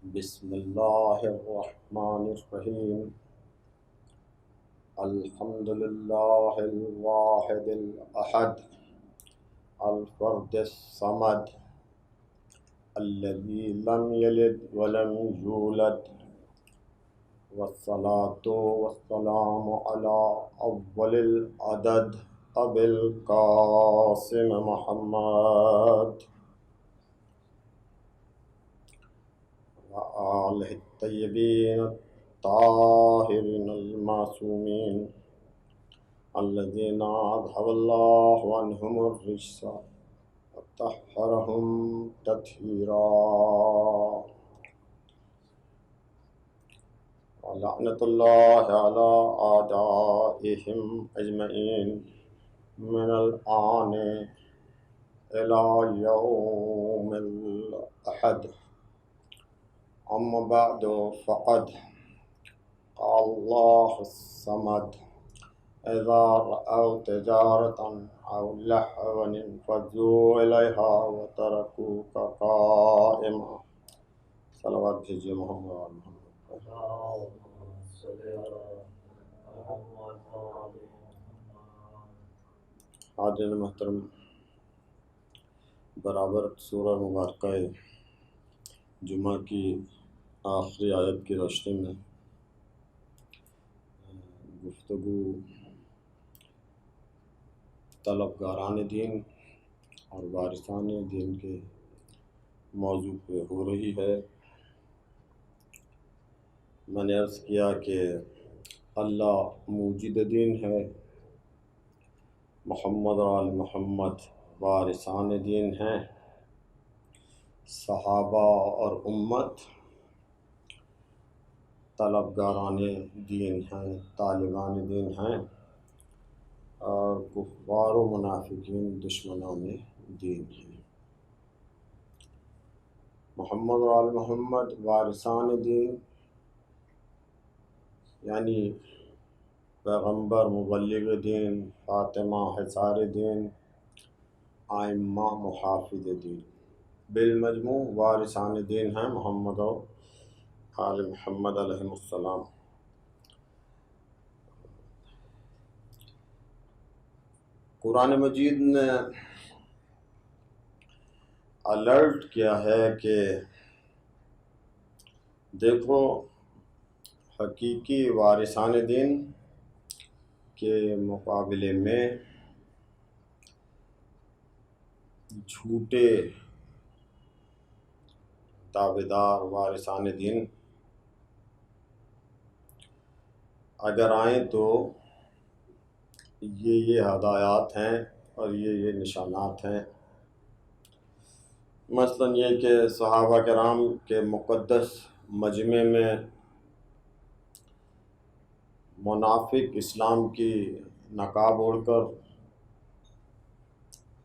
بسم اللہ الرحمن الرحیم الحمد للہ الواحد الاحد الفرد الصمد الذي لم يلد ولم يولد والصلاة والسلام على أول العدد أبي القاسم محمد وآله الطيبين الطاهرين المعصومين الذين أذهب الله عنهم الرجس وطهرهم تطهيرا ولعنة الله على أعدائهم أجمعين من الآن إلى يوم الأحد. أما بعد فقد قال الله الصمد إذا رأوا تجارة أو لهوا انفضوا إليها وتركوك قائما. صلوات بھیجیے محمد وعلی محمد. حاضرین محترم، برابر سورہ مبارکہ جمعہ کی آخری آیت کی روشنی میں گفتگو طلبگاران دین اور وارثان دین کے موضوع پہ ہو رہی ہے. میں نے عرض کیا کہ اللہ موجد دین ہے، محمد اور آل محمد وارثان دین ہیں، صحابہ اور امت طلبگاران دین ہیں، طالبان دین ہیں، اور کفار و منافقین دشمنان دین ہیں. محمد اور آل محمد وارثان دین یعنی پیغمبر، مبلغ دین، فاطمہ حصار دین، ائمہ محافظ دین، بالمجموع وارثان دین ہیں محمد و آل محمد علیہ السلام. قرآن مجید نے الرٹ کیا ہے کہ دیکھو حقیقی وارثان دین کے مقابلے میں جھوٹے دعویدار وارثان دین اگر آئیں تو یہ ہدایات ہیں اور یہ نشانات ہیں. مثلا یہ کہ صحابہ کرام کے مقدس مجمع میں منافق اسلام کی نقاب اوڑھ کر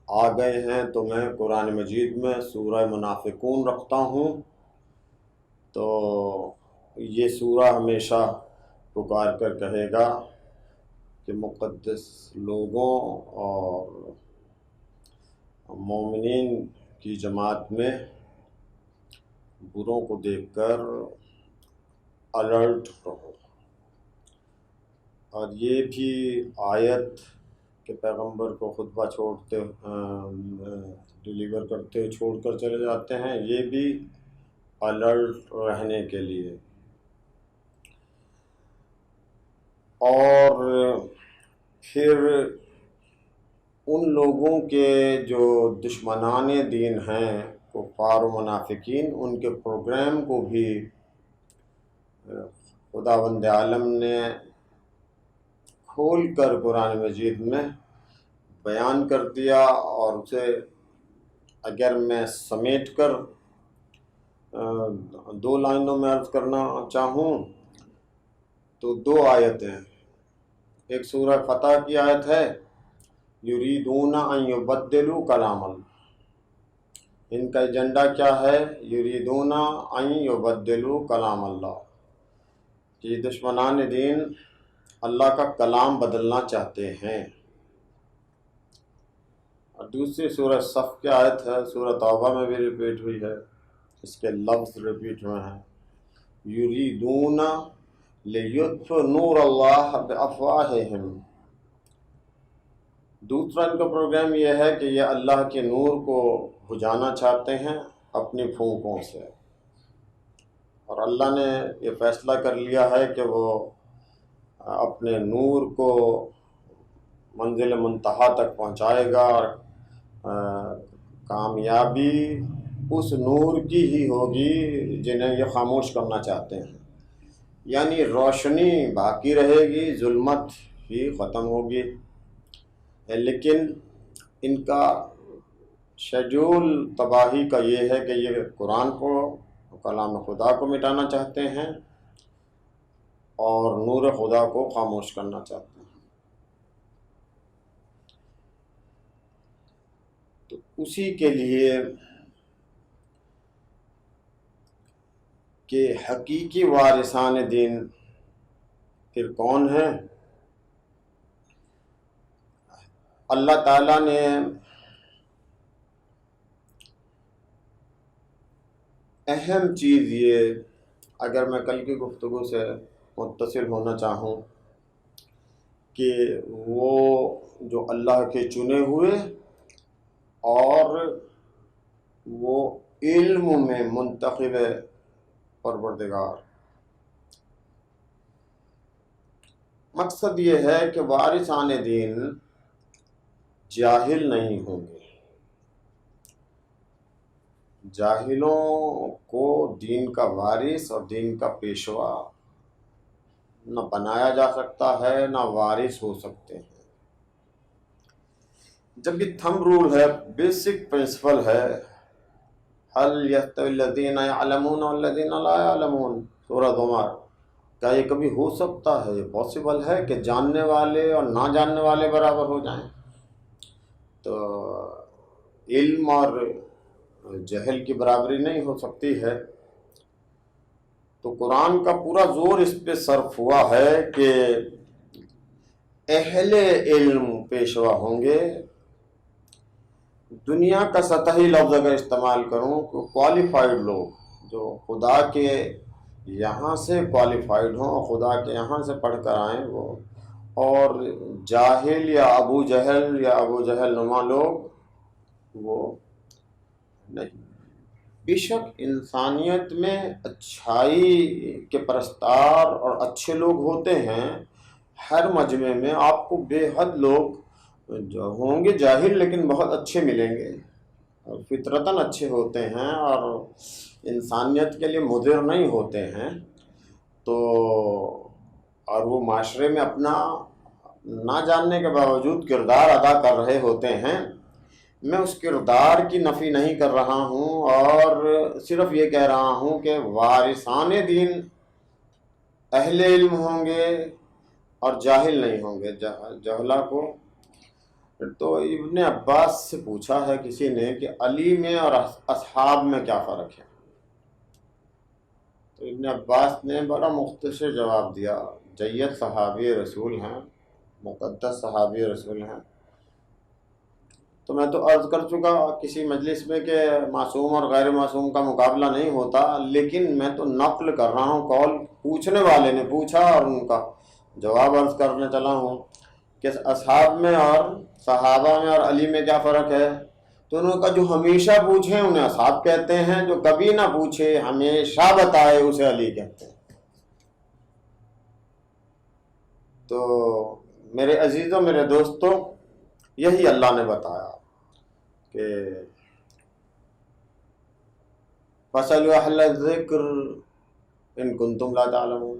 آ گئے ہیں، تو میں قرآن مجید میں سورہ منافقون رکھتا ہوں، تو یہ سورہ ہمیشہ پکار کر کہے گا کہ مقدس لوگوں اور مومنین کی جماعت میں بروں کو دیکھ کر الرٹ رہو. اور یہ بھی آیت کہ پیغمبر کو خطبہ ڈیلیور کرتے چھوڑ کر چلے جاتے ہیں، یہ بھی الرٹ رہنے کے لیے. اور پھر ان لوگوں کے جو دشمنان دین ہیں، کفار و منافقین، ان کے پروگرام کو بھی خداوند عالم نے کھول کر قرآن مجید میں بیان کر دیا. اور اسے اگر میں سمیٹ کر 2 لائنوں میں عرض کرنا چاہوں تو 2 آیتیں. ایک سورہ فتح کی آیت ہے، یریدون ان یبدلوا کلام اللہ. ان کا ایجنڈا کیا ہے؟ یریدون ان یبدلوا کلام اللہ، کہ دشمنان دین اللہ کا کلام بدلنا چاہتے ہیں. اور دوسری سورہ صف کی آیت ہے، سورہ توبہ میں بھی ریپیٹ ہوئی ہے، اس کے لفظ ریپیٹ ہوئے ہیں، یریدون لیطفئوا نور اللہ بافواہہم۔ دوسرا ان کا پروگرام یہ ہے کہ یہ اللہ کے نور کو بجھانا چاہتے ہیں اپنی پھونکوں سے، اور اللہ نے یہ فیصلہ کر لیا ہے کہ وہ اپنے نور کو منزل منتہا تک پہنچائے گا، اور کامیابی اس نور کی ہی ہوگی جنہیں یہ خاموش کرنا چاہتے ہیں، یعنی روشنی باقی رہے گی، ظلمت ہی ختم ہوگی، لیکن ان کا شیڈول تباہی کا یہ ہے کہ یہ قرآن کو، کلام خدا کو مٹانا چاہتے ہیں اور نور خدا کو خاموش کرنا چاہتے ہیں۔ تو اسی کے لیے کہ حقیقی وارثان دین پھر کون ہیں، اللہ تعالیٰ نے اہم چیز یہ، اگر میں کل کی گفتگو سے متصل ہونا چاہوں، کہ وہ جو اللہ کے چنے ہوئے اور وہ علم میں منتخب پروردگار، مقصد یہ ہے کہ وارثان دین جاہل نہیں ہوں گے۔ جاہلوں کو دین کا وارث اور دین کا پیشوا نہ بنایا جا سکتا ہے، نہ وارث ہو سکتے ہیں۔ جب یہ تھم رول ہے، بیسک پرنسپل ہے، هل يستوي الذين يعلمون والذين لا يعلمون، سورہ زمر، کیا یہ کبھی ہو سکتا ہے؟ یہ پاسبل ہے کہ جاننے والے اور نہ جاننے والے برابر ہو جائیں؟ تو علم اور جہل کی برابری نہیں ہو سکتی ہے۔ تو قرآن کا پورا زور اس پہ صرف ہوا ہے کہ اہل علم پیشوا ہوں گے۔ دنیا کا سطحی لفظ اگر استعمال کروں تو کوالیفائڈ لوگ جو خدا کے یہاں سے کوالیفائڈ ہوں اور خدا کے یہاں سے پڑھ کر آئیں وہ، اور جاہل یا ابو جہل نما لوگ وہ نہیں۔ بے شک انسانیت میں اچھائی کے پرستار اور اچھے لوگ ہوتے ہیں، ہر مجمع میں آپ کو بے حد لوگ جو ہوں گے جاہل لیکن بہت اچھے ملیں گے، اور فطرتاً اچھے ہوتے ہیں اور انسانیت کے لیے مضر نہیں ہوتے ہیں، تو اور وہ معاشرے میں اپنا نہ جاننے کے باوجود کردار ادا کر رہے ہوتے ہیں۔ میں اس کردار کی نفی نہیں کر رہا ہوں، اور صرف یہ کہہ رہا ہوں کہ وارثان دین اہل علم ہوں گے اور جاہل نہیں ہوں گے۔ جہلا کو تو ابن عباس سے پوچھا ہے کسی نے کہ علی میں اور اصحاب میں کیا فرق ہے؟ تو ابن عباس نے بڑا مختصر جواب دیا، جید صحابی رسول ہیں، مقدس صحابی رسول ہیں۔ تو میں تو عرض کر چکا کسی مجلس میں کہ معصوم اور غیر معصوم کا مقابلہ نہیں ہوتا، لیکن میں تو نقل کر رہا ہوں، قول پوچھنے والے نے پوچھا اور ان کا جواب عرض کرنے چلا ہوں کہ اصحاب میں اور صحابہ میں اور علی میں کیا فرق ہے؟ تو انہوں نے کہا جو ہمیشہ پوچھیں انہیں اصحاب کہتے ہیں، جو کبھی نہ پوچھے ہمیشہ بتائے اسے علی کہتے ہیں۔ تو میرے عزیزوں، میرے دوستوں، یہی اللہ نے بتایا کہ فَاسْأَلُوا أَهْلَ الذِّكْرِ إِن كُنتُمْ لَا تَعْلَمُونَ۔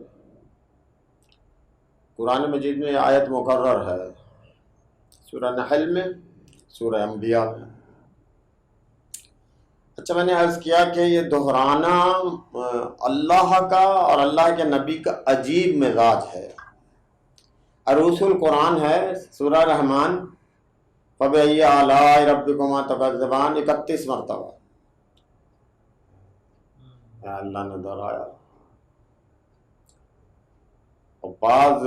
قرآن مجید میں یہ آیت مقرر ہے، سورہ نحل میں، سورہ انبیاء میں۔ اچھا، میں نے عرض کیا کہ یہ دہرانا اللہ کا اور اللہ کے نبی کا عجیب مزاج ہے۔ عروس القرآن ہے سورہ رحمان، فَبِأَيِّ آلَاءِ رَبِّكُمَا تُكَذِّبَانِ، 31 مرتبہ اللہ نے دہرایا، اور بعض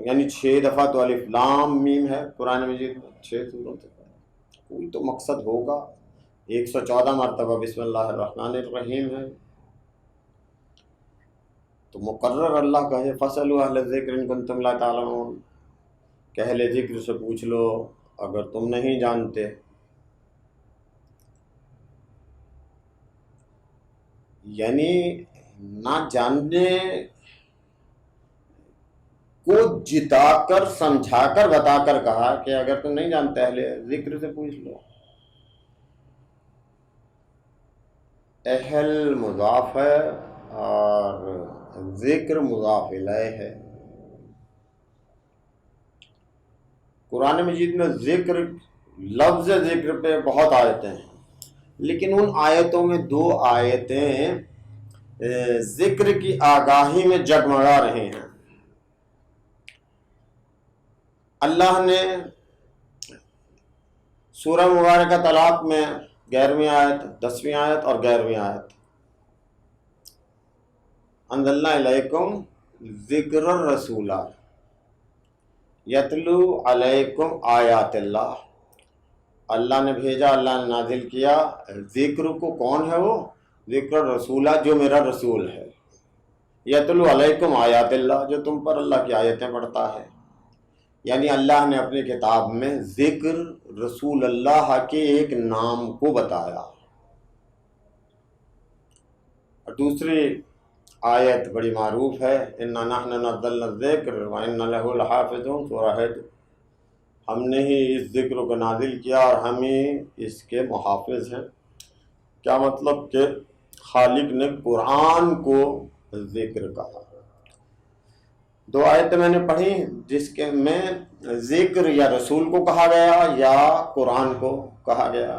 یعنی 6 دفعہ تو الف لام میم ہے قرآن مجید میں، 6 سوروں سے۔ کوئی تو مقصد ہوگا 114 مرتبہ بسم اللہ الرحمن الرحیم ہے. تو مقرر اللہ کہے فَاسْأَلُوا أَهْلَ الذِّكْرِ إِن كُنتُمْ لَا تَعْلَمُونَ کہ اہل ذکر سے پوچھ لو اگر تم نہیں جانتے. یعنی نہ جاننے کو جتا کر سمجھا کر بتا کر کہا کہ اگر تم نہیں جانتے اہل ذکر سے پوچھ لو. اہل مضاف ہے اور ذکر مضاف الیہ ہے. قرآن مجید میں ذکر لفظ ذکر پہ بہت آیتیں ہیں، لیکن ان آیتوں میں 2 آیتیں ذکر کی آگاہی میں جگمگا رہے ہیں. اللہ نے سورہ مبارکہ طلاق میں 11ویں آیت، 10ویں آیت اور 11ویں آیت انزلنا الیکم ذکر الرسول یتلو علیکم آیات اللہ. اللہ نے بھیجا، اللہ نے نازل کیا ذکر کو. کون ہے وہ؟ ذکر الرسول، جو میرا رسول ہے. یتلو علیکم آیات اللہ، جو تم پر اللہ کی آیتیں پڑھتا ہے. یعنی اللہ نے اپنی کتاب میں ذکر رسول اللہ کے ایک نام کو بتایا. اور دوسری آیت بڑی معروف ہے، اِنَّا نَحْنُ نَزَّلْنَا الذِّكْرَ وَإِنَّا لَهُ لَحَافِظُونَ. سورہ حج. ہم نے ہی اس ذکر کو نازل کیا اور ہم ہی اس کے محافظ ہیں. کیا مطلب کہ خالق نے قرآن کو ذکر کہا. 2 آیتیں میں نے پڑھی جس کے میں ذکر یا رسول کو کہا گیا یا قرآن کو کہا گیا.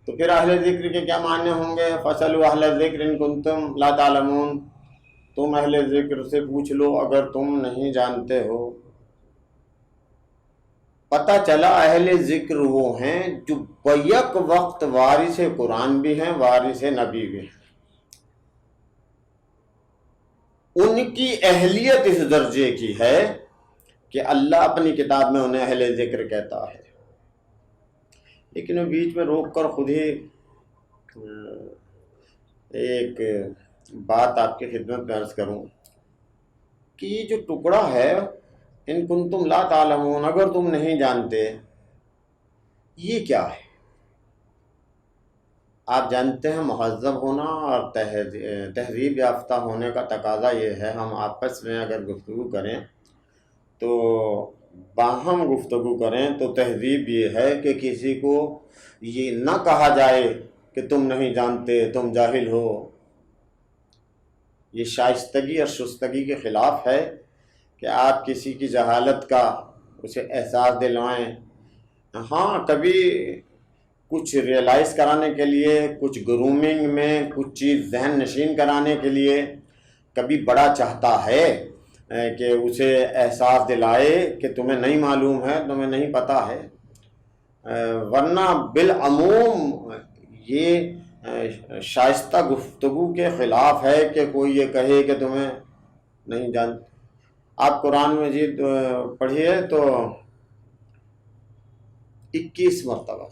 تو پھر اہل ذکر کے کیا معنی ہوں گے؟ فَاسْأَلُوا أَهْلَ الذِّكْرِ إِن كُنتُمْ لَا تَعْلَمُونَ. تم اہل ذکر سے پوچھ لو اگر تم نہیں جانتے ہو. پتہ چلا اہل ذکر وہ ہیں جو بیک وقت وارث قرآن بھی ہیں، وارث نبی بھی ہیں. ان کی اہلیت اس درجے کی ہے کہ اللہ اپنی کتاب میں انہیں اہل ذکر کہتا ہے. لیکن میں بیچ میں روک کر خود ہی ایک بات آپ کی خدمت میں عرض کروں کہ یہ جو ٹکڑا ہے ان کنتم لا تعلمون، اگر تم نہیں جانتے، یہ کیا ہے؟ آپ جانتے ہیں مہذب ہونا اور تہذیب یافتہ ہونے کا تقاضا یہ ہے ہم آپس میں اگر گفتگو کریں تو باہم گفتگو کریں تو تہذیب یہ ہے کہ کسی کو یہ نہ کہا جائے کہ تم نہیں جانتے، تم جاہل ہو. یہ شائستگی اور شستگی کے خلاف ہے کہ آپ کسی کی جہالت کا اسے احساس دلوائیں. ہاں کبھی کچھ ریئلائز کرانے کے لیے، کچھ گرومنگ میں کچھ چیز ذہن نشین کرانے کے لیے کبھی بڑا چاہتا ہے کہ اسے احساس دلائے کہ تمہیں نہیں معلوم ہے، تمہیں نہیں پتہ ہے. ورنہ بالعموم یہ شائستہ گفتگو کے خلاف ہے کہ کوئی یہ کہے کہ تمہیں نہیں جانتے. آپ قرآن مجید پڑھیے تو 21 مرتبہ،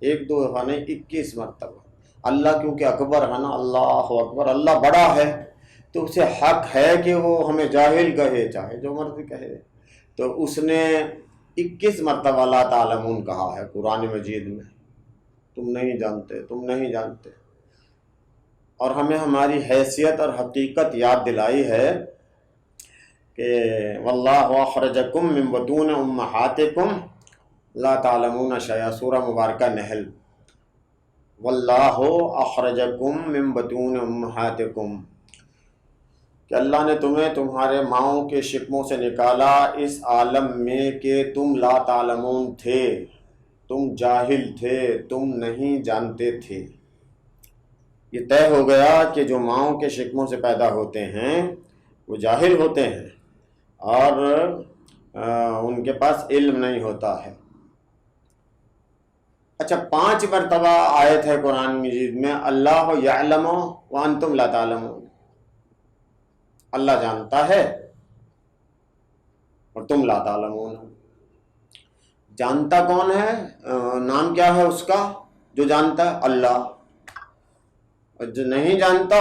1-2 دفعہ نہیں 21 مرتبہ اللہ کیونکہ اکبر ہے نا، اللہ اکبر، اللہ بڑا ہے تو اسے حق ہے کہ وہ ہمیں جاہل کہے چاہے جو مرضی کہے. تو اس نے 21 مرتبہ لا تعلمون کہا ہے قرآن مجید میں. تم نہیں جانتے، تم نہیں جانتے. اور ہمیں ہماری حیثیت اور حقیقت یاد دلائی ہے کہ واللہ اخرجکم من بطون امہاتکم لا تعلمون شیئا. سورہ مبارکہ نحل. واللہ اخرجکم من بطون امہاتکم، کہ اللہ نے تمہیں تمہارے ماؤں کے شکموں سے نکالا اس عالم میں کہ تم لا تعلمون تھے، تم جاہل تھے، تم نہیں جانتے تھے. یہ طے ہو گیا کہ جو ماؤں کے شکموں سے پیدا ہوتے ہیں وہ جاہل ہوتے ہیں اور ان کے پاس علم نہیں ہوتا ہے. اچھا 5 مرتبہ آیت ہے قرآن مجید میں اللہ یعلم وانتم لا تعلمون. اللہ جانتا ہے اور تم لا تعلمون. جانتا کون ہے؟ نام کیا ہے اس کا؟ جو جانتا ہے اللہ، اور جو نہیں جانتا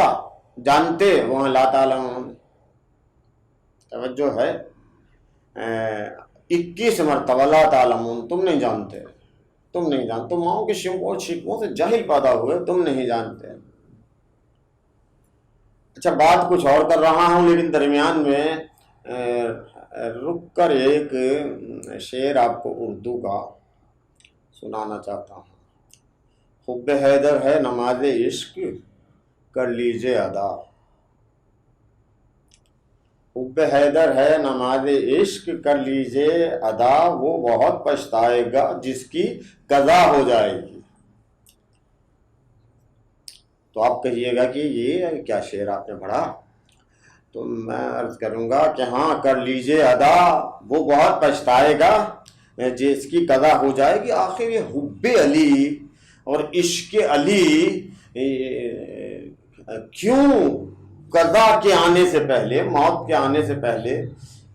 جانتے وہ لا تعلمون۔ توجہ ہے، 21 مرتبہ لا تعلمون، تم نہیں جانتے، تم نہیں جانتے، تم ماؤں کے شکموں سے جاہل پیدا ہوئے، تم نہیں جانتے۔ اچھا، بات کچھ اور کر رہا ہوں، لیکن درمیان میں رک کر ایک شعر آپ کو اردو کا سنانا چاہتا ہوں۔ حب حیدر ہے نماز عشق کر لیجئے ادا، حب حیدر ہے نماز عشق کر لیجئے ادا، وہ بہت پچھتائے گا جس کی قضا ہو جائے گی۔ تو آپ کہیے گا کہ یہ کیا شعر آپ نے پڑھا؟ تو میں عرض کروں گا کہ ہاں، کر لیجئے ادا، وہ بہت پچھتائے گا جس کی قضا ہو جائے گی۔ آخر یہ حب علی اور عشق علی کیوں قضا کے آنے سے پہلے، موت کے آنے سے پہلے،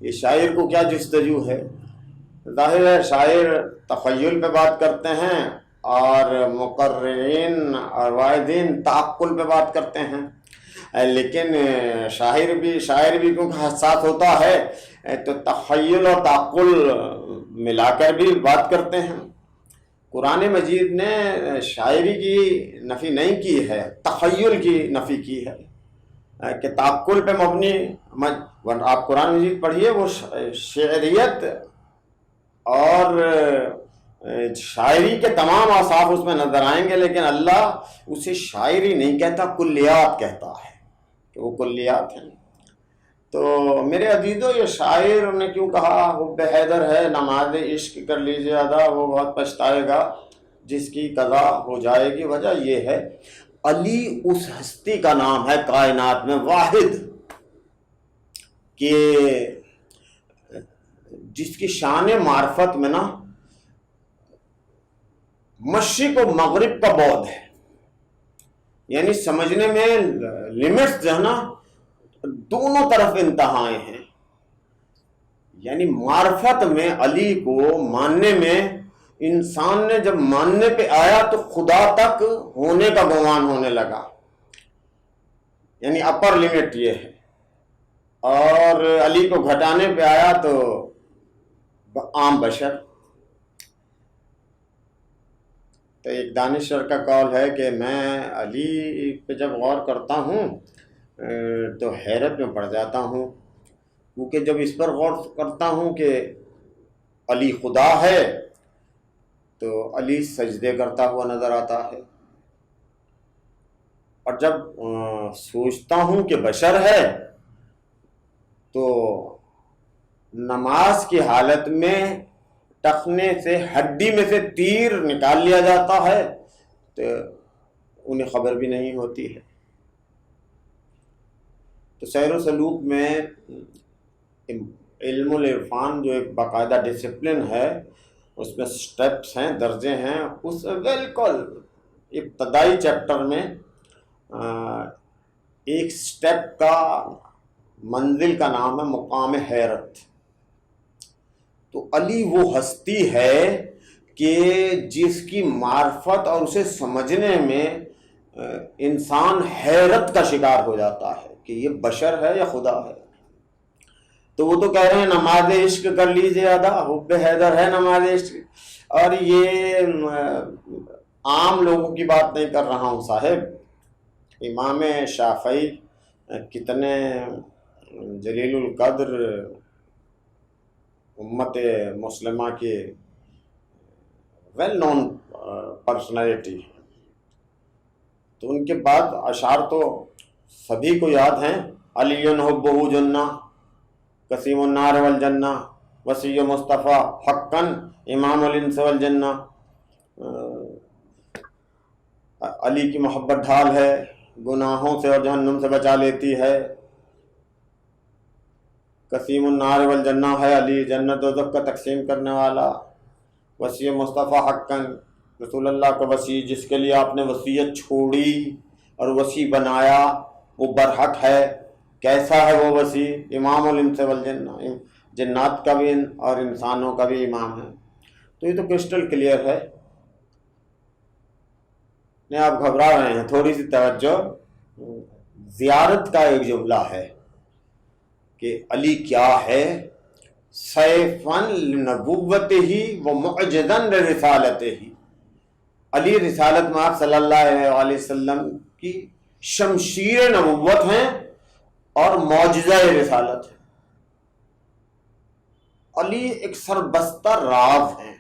یہ شاعر کو کیا جستجو ہے؟ ظاہر ہے شاعر تخیل پہ بات کرتے ہیں اور مقررین اور واعدین تعقل پہ بات کرتے ہیں، لیکن شاعر بھی کیونکہ حساس ہوتا ہے تو تخیل اور تعقل ملا کر بھی بات کرتے ہیں۔ قرآن مجید نے شاعری کی نفی نہیں کی ہے، تخیل کی نفی کی ہے کہ تعقل پہ مبنی۔ آپ قرآن مجید پڑھیے، وہ شعریت اور شاعری کے تمام اوصاف اس میں نظر آئیں گے، لیکن اللہ اسے شاعری نہیں کہتا، کلیات کہتا ہے کہ وہ کلیات ہیں۔ تو میرے عزیزو، یہ شاعر نے کیوں کہا حب حیدر ہے نماز عشق کر لیجئے ادا، وہ بہت پچھتائے گا جس کی قضا ہو جائے گی؟ وجہ یہ ہے، علی اس ہستی کا نام ہے کائنات میں واحد کہ جس کی شان معرفت میں نا مشرق و مغرب کا بعد ہے، یعنی سمجھنے میں لمٹس جو ہے نا دونوں طرف انتہائیں ہیں۔ یعنی معرفت میں علی کو ماننے میں انسان نے جب ماننے پہ آیا تو خدا تک ہونے کا گمان ہونے لگا، یعنی اپر لمٹ یہ ہے، اور علی کو گھٹانے پہ آیا تو عام بشر۔ تو ایک دانشور کا قول ہے کہ میں علی پہ جب غور کرتا ہوں تو حیرت میں پڑ جاتا ہوں، کیونکہ جب اس پر غور کرتا ہوں کہ علی خدا ہے تو علی سجدے کرتا ہوا نظر آتا ہے، اور جب سوچتا ہوں کہ بشر ہے تو نماز کی حالت میں ٹخنے سے ہڈی میں سے تیر نکال لیا جاتا ہے تو انہیں خبر بھی نہیں ہوتی ہے۔ تو سیر و سلوک میں علم العرفان جو ایک باقاعدہ ڈسپلن ہے، اس میں سٹیپس ہیں، درجے ہیں، اس بالکل ابتدائی چیپٹر میں ایک سٹیپ کا منزل کا نام ہے مقام حیرت۔ تو علی وہ ہستی ہے کہ جس کی معرفت اور اسے سمجھنے میں انسان حیرت کا شکار ہو جاتا ہے کہ یہ بشر ہے یا خدا ہے۔ تو وہ تو کہہ رہے ہیں نماز عشق کر لیجئے ادا، حب حیدر ہے نماز عشق، اور یہ عام لوگوں کی بات نہیں کر رہا ہوں صاحب، امام شافعی کتنے جلیل القدر امت مسلمہ کے ویل نون پرسنالٹی، تو ان کے بعد اشعار تو سبھی کو یاد ہیں، علی حبہ جنہ قسیم النار والجنہ وصی مصطفیٰ حقا امام الانس والجنہ۔ علی کی محبت ڈھال ہے، گناہوں سے اور جہنم سے بچا لیتی ہے، قسیم النار والجنہ ہے علی، جنت و دوزخ کا تقسیم کرنے والا، وصی مصطفیٰ حقا رسول اللہ کا وصی، جس کے لیے آپ نے وصیت چھوڑی اور وصی بنایا وہ برحق ہے۔ کیسا ہے وہ وصی؟ امام الانس والجنہ، جنات کا بھی اور انسانوں کا بھی امام ہے۔ تو یہ تو کرسٹل کلیئر ہے۔ نہیں آپ گھبرا رہے ہیں، تھوڑی سی توجہ. زیارت کا ایک جملہ ہے کہ علی کیا ہے، سیفن لنبوتہ و معجزن لرسالتہ. علی رسالت میں آپ صلی اللہ علیہ وسلم کی شمشیر نبوت ہیں اور معجزہ رسالت ہے. علی ایک سربستہ راز ہیں.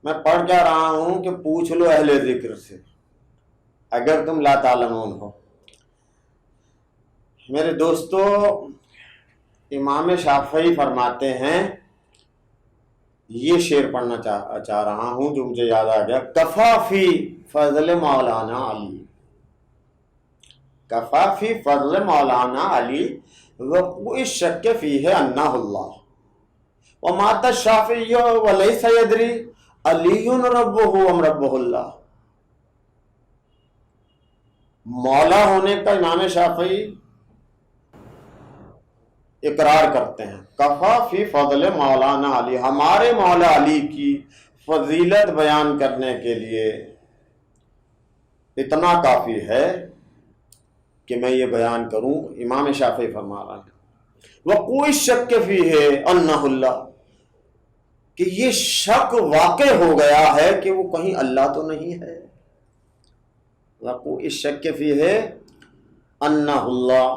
میں پڑھ کیا رہا ہوں کہ پوچھ لو اہل ذکر سے اگر تم لا تعلمون ہو. میرے دوستو، امام شافعی فرماتے ہیں، یہ شعر پڑھنا چاہ رہا ہوں جو مجھے یاد آ گیا. کفا فی فضل مولانا علی، کفا فی فضل مولانا علی وقوع الشک فیہ انہ اللہ ومات الشافعی ولیس یدری علی ربہ ام ربہ اللہ. مولا ہونے کا امام شافعی اقرار کرتے ہیں. کفا فی فضل مولانا علی، ہمارے مولا علی کی فضیلت بیان کرنے کے لیے اتنا کافی ہے کہ میں یہ بیان کروں. امام شافعی فرما رہے ہیں وقوع الشک فیہ انہ اللہ، کہ یہ شک واقع ہو گیا ہے کہ وہ کہیں اللہ تو نہیں ہے. وقوع الشک فیہ انہ اللہ،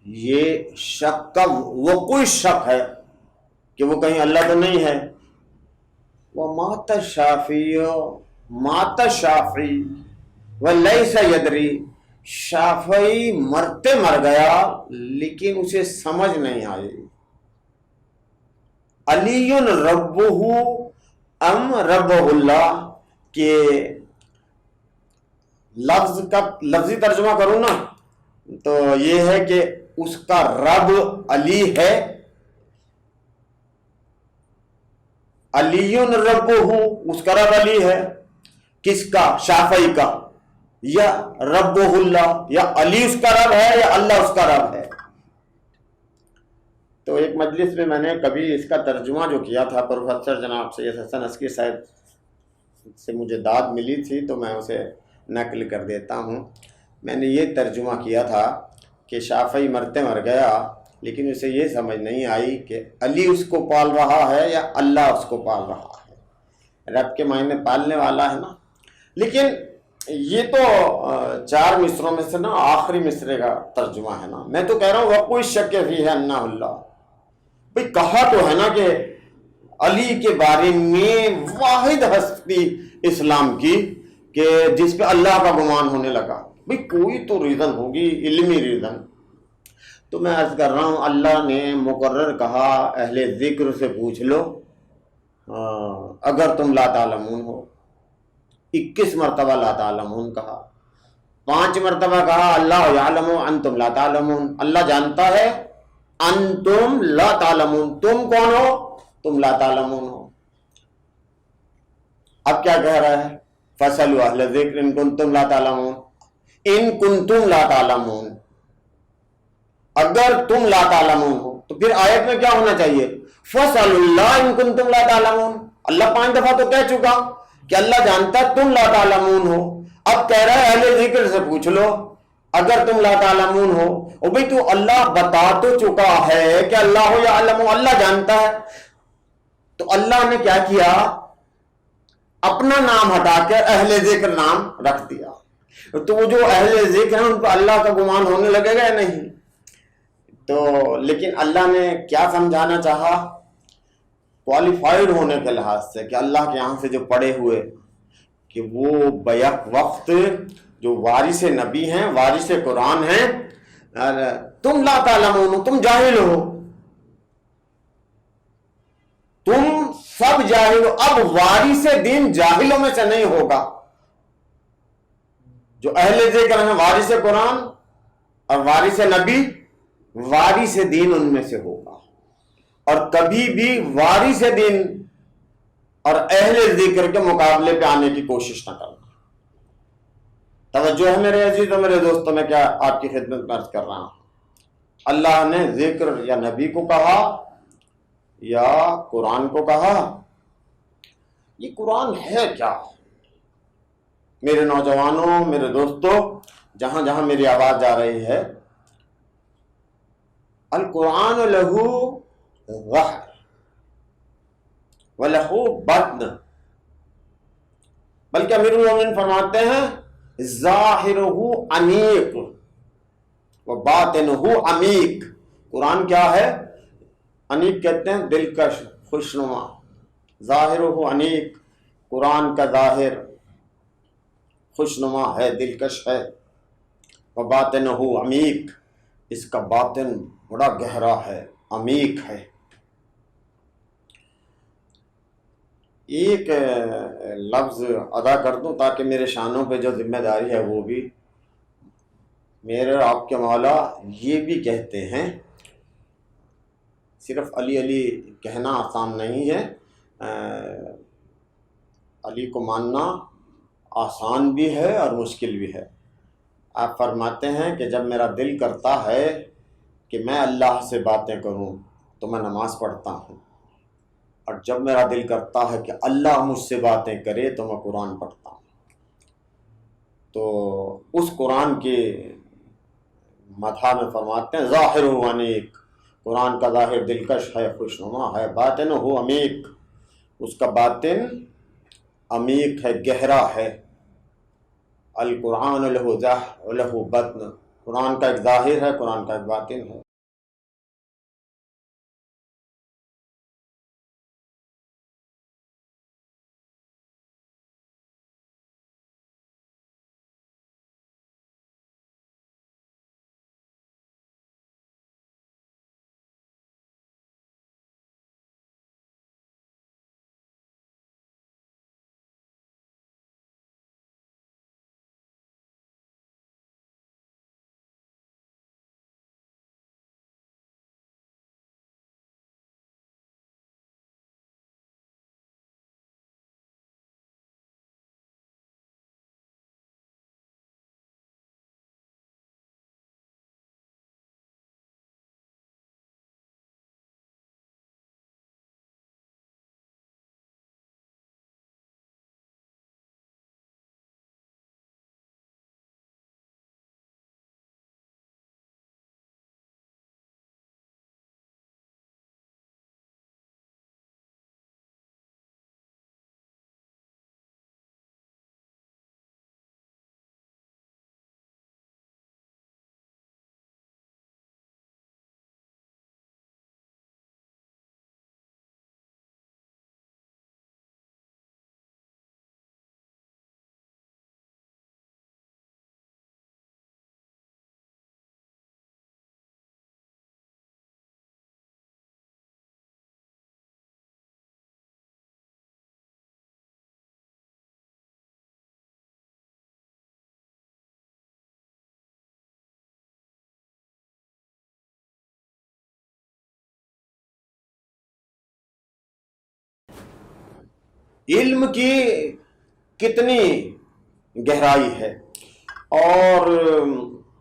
یہ شک کا وقوع شک ہے کہ وہ کہیں اللہ تو نہیں ہے. ومات الشافعی، مات الشافعی ولیس یدری، شافعی مرتے مر گیا لیکن اسے سمجھ نہیں آئی. علی ربہ ام ربہ اللہ، کہ لفظ کا لفظی ترجمہ کروں نا تو یہ ہے کہ اس کا رب علی ہے. علی ربہ، اس کا رب علی ہے. کس کا؟ شافعی کا. یا ربہ اللہ، یا علی اس کا رب ہے یا اللہ اس کا رب ہے. تو ایک مجلس میں نے کبھی اس کا ترجمہ جو کیا تھا پروفیسر جناب سید حسن عسکری صاحب سے مجھے داد ملی تھی تو میں اسے نقل کر دیتا ہوں. میں نے یہ ترجمہ کیا تھا کہ شافعی مرتے مر گیا لیکن اسے یہ سمجھ نہیں آئی کہ علی اس کو پال رہا ہے یا اللہ اس کو پال رہا ہے. رب کے معنی پالنے والا ہے نا. لیکن یہ تو 4 مصروں میں سے نا آخری مصرے کا ترجمہ ہے نا. میں تو کہہ رہا ہوں وقوع الشک فیہ انہ اللہ. بھئی کہا تو ہے نا کہ علی کے بارے میں واحد ہستی اسلام کی کہ جس پہ اللہ کا گمان ہونے لگا. بھئی کوئی تو ریزن ہوگی، علمی ریزن. تو میں عرض کر رہا ہوں اللہ نے مقرر کہا اہل ذکر سے پوچھ لو اگر تم لا تعلمون ہو. 21 مرتبہ لا تعلمون کہا. 5 مرتبہ کہا اللہ یعلم انتم لا تعلمون، اللہ جانتا ہے. انتم لا تعلمون، تم کون ہو؟ تم لا تعلمون ہو. اب کیا کہہ رہا ہے؟ فَاسْأَلُوا أَهْلَ الذِّكْرِ إِن كُنتُمْ لَا تَعْلَمُونَ. ان کنتم لا تعلمون، اگر تم لا تعلمون ہو تو پھر آیت میں کیا ہونا چاہیے؟ فَاسْأَلُوا اللَّهَ إِن كُنتُمْ لَا تَعْلَمُونَ. اللہ 5 دفعہ تو کہہ چکا کہ اللہ جانتا ہے تم لا تعلمون ہو. اب کہہ رہا ہے اہل ذکر سے پوچھ لو اگر تم لا تعلمون ہو. او بھئی تو اللہ بتا تو چکا ہے کہ اللہ یعلم، اللہ جانتا ہے. تو اللہ نے کیا کیا؟ اپنا نام ہٹا کر اہل ذکر نام رکھ دیا. تو وہ جو اہل ذکر ہیں ان پر اللہ کا گمان ہونے لگے گا یا نہیں؟ تو لیکن اللہ نے کیا سمجھانا چاہا؟ کوالیفائڈ ہونے کے لحاظ سے کہ اللہ کے یہاں سے جو پڑھے ہوئے کہ وہ بیک وقت جو وارث نبی ہیں، وارث قرآن ہیں. تم لا تعلمون، تم جاہل ہو، تم سب جاہل ہو. اب وارث دین جاہلوں میں سے نہیں ہوگا. جو اہل ذکر ہیں وارث قرآن اور وارث نبی، وارث دین ان میں سے ہوگا. اور کبھی بھی وارث دین اور اہل ذکر کے مقابلے پہ آنے کی کوشش نہ کرنا. توجہ ہے میرے عزیز اور میرے دوستوں، میں کیا آپ کی خدمت میں عرض کر رہا ہوں. اللہ نے ذکر یا نبی کو کہا یا قرآن کو کہا. یہ قرآن ہے کیا؟ میرے نوجوانوں، میرے دوستوں، جہاں جہاں میری آواز جا رہی ہے، القرآن لہو ظہر وَلَہُ بطن، بلکہ امیر المومنین فرماتے ہیں ظاہرہ عمیق وباطنہ عمیق۔ قرآن کیا ہے؟ انیق کہتے ہیں دلکش، خوشنما۔ ظاہرہ انیق، قرآن کا ظاہر خوشنما ہے، دلکش ہے۔ وباطنہ عمیق، اس کا باطن بڑا گہرا ہے، عمیق ہے۔ ایک لفظ ادا کر دوں تاکہ میرے شانوں پہ جو ذمہ داری ہے وہ بھی، میرے آپ کے مولا یہ بھی کہتے ہیں، صرف علی علی کہنا آسان نہیں ہے، علی کو ماننا آسان بھی ہے اور مشکل بھی ہے۔ آپ فرماتے ہیں کہ جب میرا دل کرتا ہے کہ میں اللہ سے باتیں کروں تو میں نماز پڑھتا ہوں، اور جب میرا دل کرتا ہے کہ اللہ مجھ سے باتیں کرے تو میں قرآن پڑھتا ہوں۔ تو اس قرآن کے مدح میں فرماتے ہیں ظاہر و انیق، قرآن کا ظاہر دلکش ہے، خوشنما ہے، باطن ہو عمیق، اس کا باطن عمیق ہے، گہرا ہے۔ القرآن لہ ظہر لہ بطن، قرآن کا ایک ظاہر ہے، قرآن کا ایک باطن ہے۔ علم کی کتنی گہرائی ہے، اور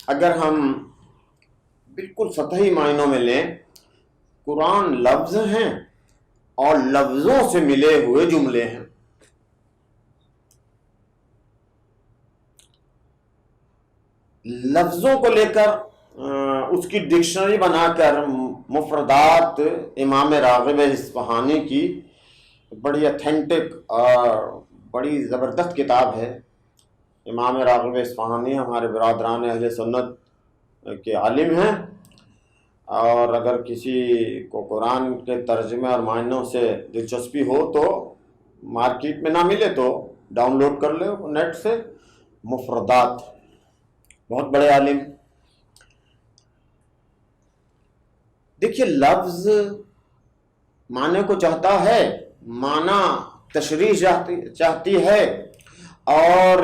اگر ہم بالکل سطحی معنوں میں لیں، قرآن لفظ ہیں اور لفظوں سے ملے ہوئے جملے ہیں۔ لفظوں کو لے کر اس کی ڈکشنری بنا کر مفردات امام راغب اصفہانی کی بڑی اتھینٹک اور بڑی زبردست کتاب ہے۔ امام راغب اصفہانی ہمارے برادران اہل سنت کے عالم ہیں، اور اگر کسی کو قرآن کے ترجمے اور معنوں سے دلچسپی ہو تو مارکیٹ میں نہ ملے تو ڈاؤن لوڈ کر لے نیٹ سے، مفردات، بہت بڑے عالم۔ دیکھیے، لفظ معنی کو چاہتا ہے، معنی تشریح چاہتی ہے، اور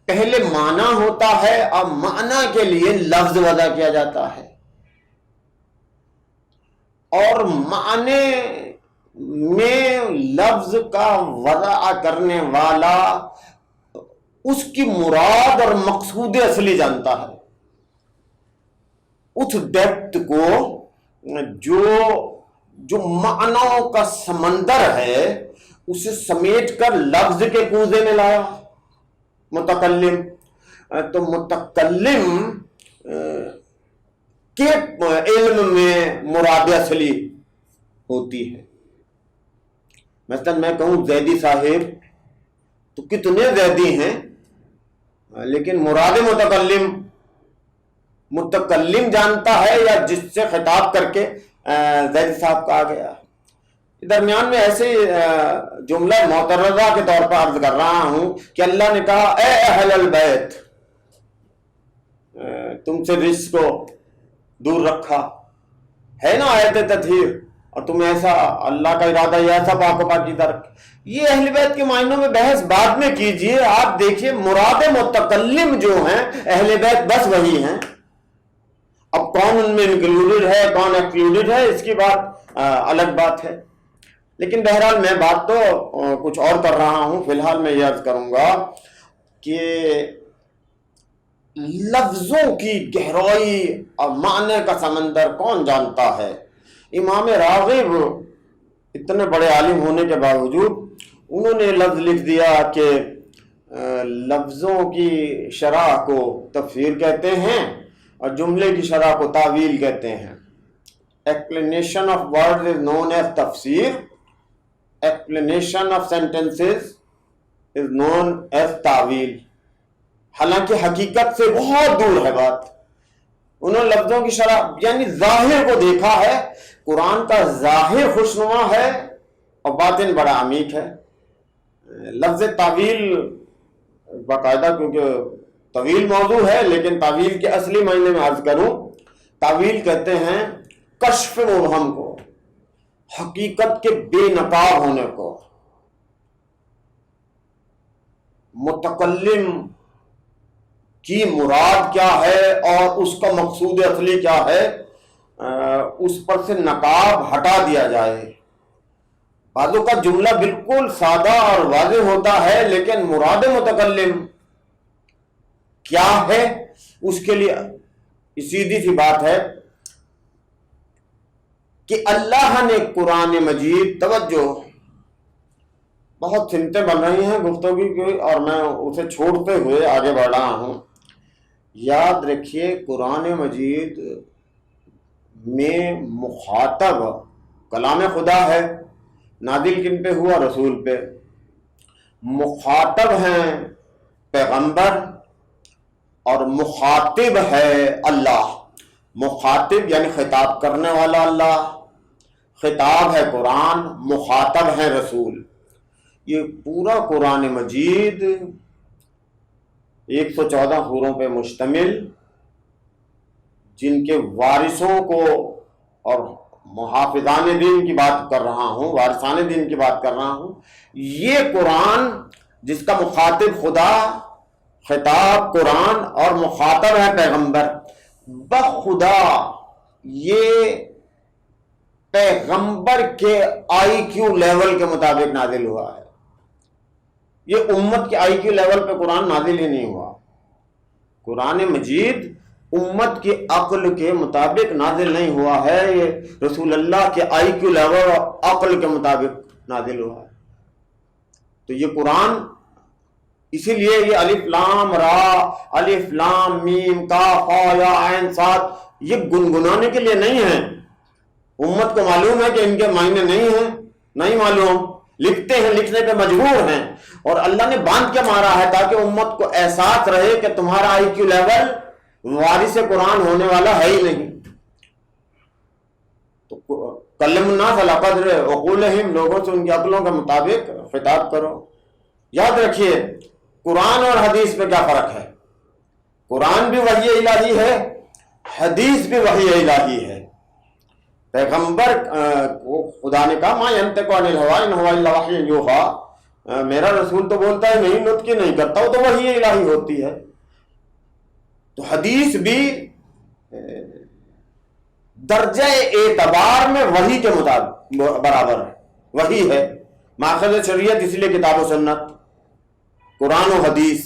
پہلے معنی ہوتا ہے اور معنی کے لیے لفظ وضع کیا جاتا ہے، اور معنی میں لفظ کا وضع کرنے والا اس کی مراد اور مقصود اصلی جانتا ہے، اس ڈیپتھ کو جو معنوں کا سمندر ہے اسے سمیٹ کر لفظ کے کوزے میں لایا۔ متکلم، تو متکلم کے علم میں مراد اصلی ہوتی ہے. مثلا میں کہوں زیدی صاحب تو کتنے زیدی ہیں، لیکن مراد متکلم جانتا ہے یا جس سے خطاب کر کے زید صاحب کہا گیا. درمیان میں ایسے جملہ معترضہ کے طور پر عرض کر رہا ہوں کہ اللہ نے کہا اے اہل البیت، تم سے رجس کو دور رکھا ہے نا آیت تطہیر، اور تم ایسا اللہ کا ارادہ یہ ایسا پاک و پاکیزہ رکھ. یہ اہل بیت کے معنوں میں بحث بعد میں کیجئے. آپ دیکھیے مراد متکلم جو ہیں اہل بیت بس وہی ہیں. اب کون ان میں انکلوڈڈ ہے کون ایکسکلوڈڈ ہے اس کی بات الگ بات ہے. لیکن بہرحال میں بات تو کچھ اور کر رہا ہوں. فی الحال میں یہ عرض کروں گا کہ لفظوں کی گہرائی اور معنی کا سمندر کون جانتا ہے. امام راغب اتنے بڑے عالم ہونے کے باوجود انہوں نے لفظ لکھ دیا کہ لفظوں کی شرح کو تفسیر کہتے ہیں اور جملے کی شرح کو تعویل کہتے ہیں. Explanation of words is known as تفسیر، explanation of sentences is known as تعویل. حالانکہ حقیقت سے بہت دور ہے بات. انہوں نے لفظوں کی شرح یعنی ظاہر کو دیکھا ہے. قرآن کا ظاہر خوشنما ہے اور باطن بڑا عمیق ہے. لفظ تعویل باقاعدہ کیونکہ طویل موضوع ہے، لیکن تعویل کے اصلی معنی میں عرض کروں، تعویل کہتے ہیں کشف مبہم کو، حقیقت کے بے نقاب ہونے کو. متکلم کی مراد کیا ہے اور اس کا مقصود اصلی کیا ہے، اس پر سے نقاب ہٹا دیا جائے. بعضوں کا جملہ بالکل سادہ اور واضح ہوتا ہے، لیکن مراد متکلم کیا ہے اس کے لیے سیدھی سی بات ہے کہ اللہ نے قرآن مجید، توجہ بہت سمتیں بن رہی ہیں گفتگو کی اور میں اسے چھوڑتے ہوئے آگے بڑھ رہا ہوں. یاد رکھیے قرآن مجید میں مخاطب کلام خدا ہے، نازل کن پہ ہوا؟ رسول پہ. مخاطب ہیں پیغمبر اور مخاطب ہے اللہ. مخاطب یعنی خطاب کرنے والا اللہ، خطاب ہے قرآن، مخاطب ہے رسول. یہ پورا قرآن مجید 114 سوروں پہ مشتمل، جن کے وارثوں کو اور محافظان دین کی بات کر رہا ہوں، وارثان دین کی بات کر رہا ہوں. یہ قرآن جس کا مخاطب خدا، خطاب قرآن اور مخاطب ہے پیغمبر، بخدا یہ پیغمبر کے آئی کیو لیول کے مطابق نازل ہوا ہے. یہ امت کے آئی کیو لیول پہ قرآن نازل ہی نہیں ہوا. قرآن مجید امت کی عقل کے مطابق نازل نہیں ہوا ہے، یہ رسول اللہ کے آئی کیو لیول اور عقل کے مطابق نازل ہوا ہے. تو یہ قرآن اسی لیے یہ الف لام را، الف لام میم کاف ہا یا عین صاد یہ گنگنانے کے لیے نہیں ہے. امت کو معلوم ہے کہ ان کے معنی نہیں ہیں، نہیں معلوم، لکھتے ہیں، لکھنے پہ مجبور ہیں، اور اللہ نے باندھ کے مارا ہے تاکہ امت کو احساس رہے کہ تمہارا آئی کیو لیول وارث قرآن ہونے والا ہے ہی نہیں. تو کلم الناس علی قدر عقولہم، لوگوں سے ان کی عقلوں کے مطابق خطاب کرو. یاد رکھیے قرآن اور حدیث میں کیا فرق ہے. قرآن بھی وحی الہی ہے، حدیث بھی وحی الہی ہے. پیغمبر خدا نے کہا ما ینطق عن الہوی ان ہوا الا وحی یوحی، میرا رسول تو بولتا ہے نہیں، نطق نہیں کرتا، وہ تو وحی الہی ہوتی ہے. تو حدیث بھی درجہ اعتبار میں وحی کے مطابق برابر ہے، وحی ہے. ماخذ شریعت اس لیے کتاب و سنت، قرآن و حدیث.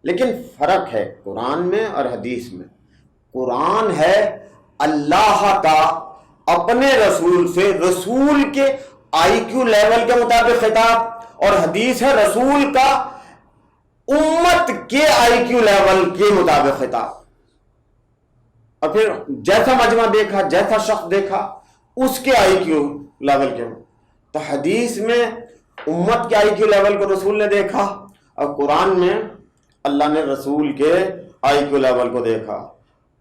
لیکن فرق ہے قرآن میں اور حدیث میں. قرآن ہے اللہ کا اپنے رسول سے، رسول کے آئی کیو لیول کے مطابق خطاب، اور حدیث ہے رسول کا امت کے آئی کیو لیول کے مطابق خطاب، اور پھر جیسا مجمع دیکھا، جیسا شخص دیکھا، اس کے آئی کیو لیول کے. تو حدیث میں امت کے آئی کیو لیول کو رسول نے دیکھا، اور قرآن میں اللہ نے رسول کے آئی کیو لیول کو دیکھا.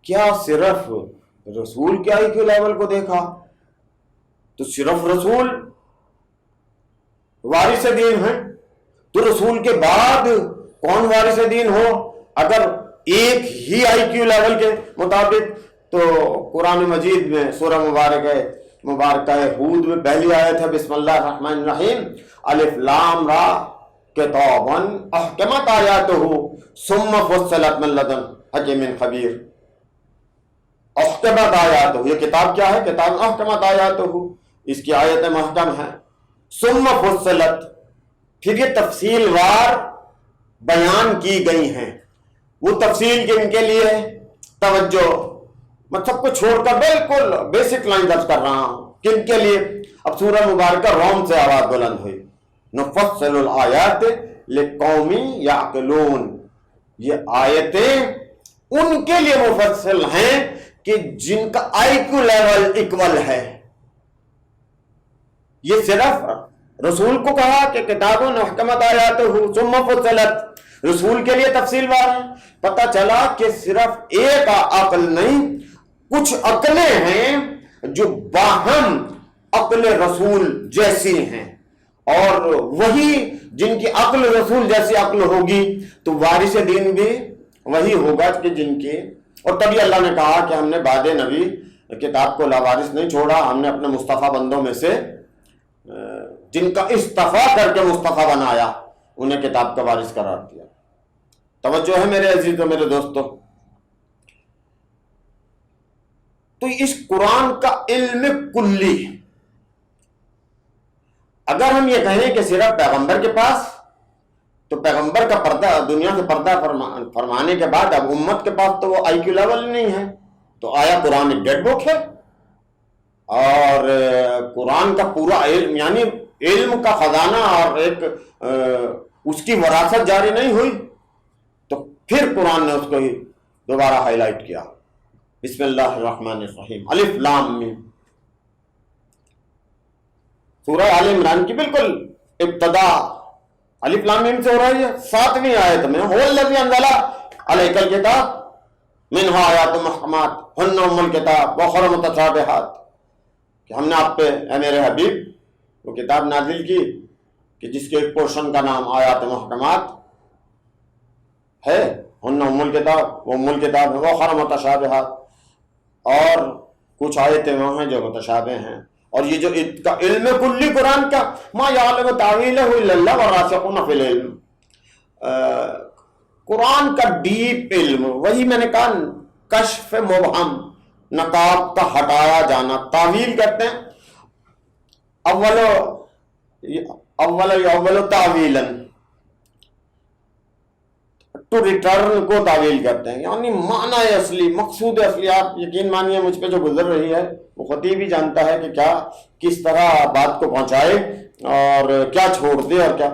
کیا صرف رسول کے آئی کیو لیول کو دیکھا؟ تو صرف رسول وارث دین ہیں، تو رسول کے بعد کون وارث دین ہو اگر ایک ہی آئی کیو لیول کے مطابق؟ تو قرآن مجید میں سورہ مبارکہ ہود میں پہلی آیت ہے بسم اللہ الرحمن الرحیم، الف لام را کتاب احکمت آیاتہ ثم فصلت من لدن حکیم خبیر. احکمت آیاتہ، یہ کتاب کیا ہے؟ کتاب احکمت آیاتہ، اس کی آیتیں محکم ہیں. ثم فصلت، پھر یہ تفصیل وار بیان کی گئی ہیں. وہ تفصیل کن کے لیے؟ توجہ، میں سب کو چھوڑ کر بالکل بیسک لائن درج کر رہا ہوں. کن کے لیے؟ اب سورہ مبارکہ روم سے آواز بلند ہوئی، نفصل الآیات لقوم یعقلون. یہ آیتیں ان کے لیے مفصل ہیں کہ جن کا آئی کیو لیول اکول ہے. یہ صرف رسول کو کہا کہ کتابوں نے حکمت آیات ثم فصلت، رسول کے لیے تفصیل وار ہے. پتہ چلا کہ صرف ایک عقل نہیں، کچھ عقلیں ہیں جو باہم عقل رسول جیسی ہیں، اور وہی جن کی عقل رسول جیسی عقل ہوگی تو وارث دین بھی وہی ہوگا کہ جن کی. اور تبھی اللہ نے کہا کہ ہم نے بعد نبی کتاب کو لاوارث نہیں چھوڑا، ہم نے اپنے مصطفیٰ بندوں میں سے جن کا استفا کر کے مصطفیٰ بنایا انہیں کتاب کا وارث قرار دیا. توجہ ہے میرے عزیزوں، میرے دوستوں. تو اس قرآن کا علم کلی، اگر ہم یہ کہیں کہ صرف پیغمبر کے پاس، تو پیغمبر کا پردہ، دنیا سے پردہ فرمانے کے بعد اب امت کے پاس تو وہ آئی کیو لیول نہیں ہے. تو آیا قرآن ایک ڈیڈ بک ہے؟ اور قرآن کا پورا علم، یعنی علم کا خزانہ اور ایک اس کی وراثت جاری نہیں ہوئی؟ تو پھر قرآن نے اس کو ہی دوبارہ ہائی لائٹ کیا، بسم اللہ الرحمن الرحیم، الف لام میم. سورہ آل عمران کی بالکل ابتدا الف لام میم سے ہو رہی ہے. 7ویں آیت میں هو الذی انزل علیک الکتاب منہا آیات محکمات ہن ام الکتاب واخر متشابہات، کہ ہم نے آپ پہ اے میرے حبیب وہ کتاب نازل کی کہ جس کے ایک پورشن کا نام آیات محکمات ہے، ہن ام الکتاب، وہ ام الکتاب ہے، واخر متشابہات، اور کچھ آیتیں وہ ہیں جو متشابہ ہیں. اور یہ جو کا علم کلی قرآن کا، ما یعلم تعویلہ الا اللہ والراسخون فی العلم، قرآن کا ڈیپ علم، وہی میں نے کہا کشف مبہم، نقاب کا ہٹایا جانا. تعویل کہتے ہیں اول تعویلاً، ٹو ریٹرن کو تعویل کرتے ہیں، یعنی معنی اصلی، مقصود اصلی. آپ یقین مانیے مجھ پہ جو گزر رہی ہے وہ خطیب ہی جانتا ہے کہ کیا کس طرح بات کو پہنچائے اور کیا چھوڑ دے اور کیا.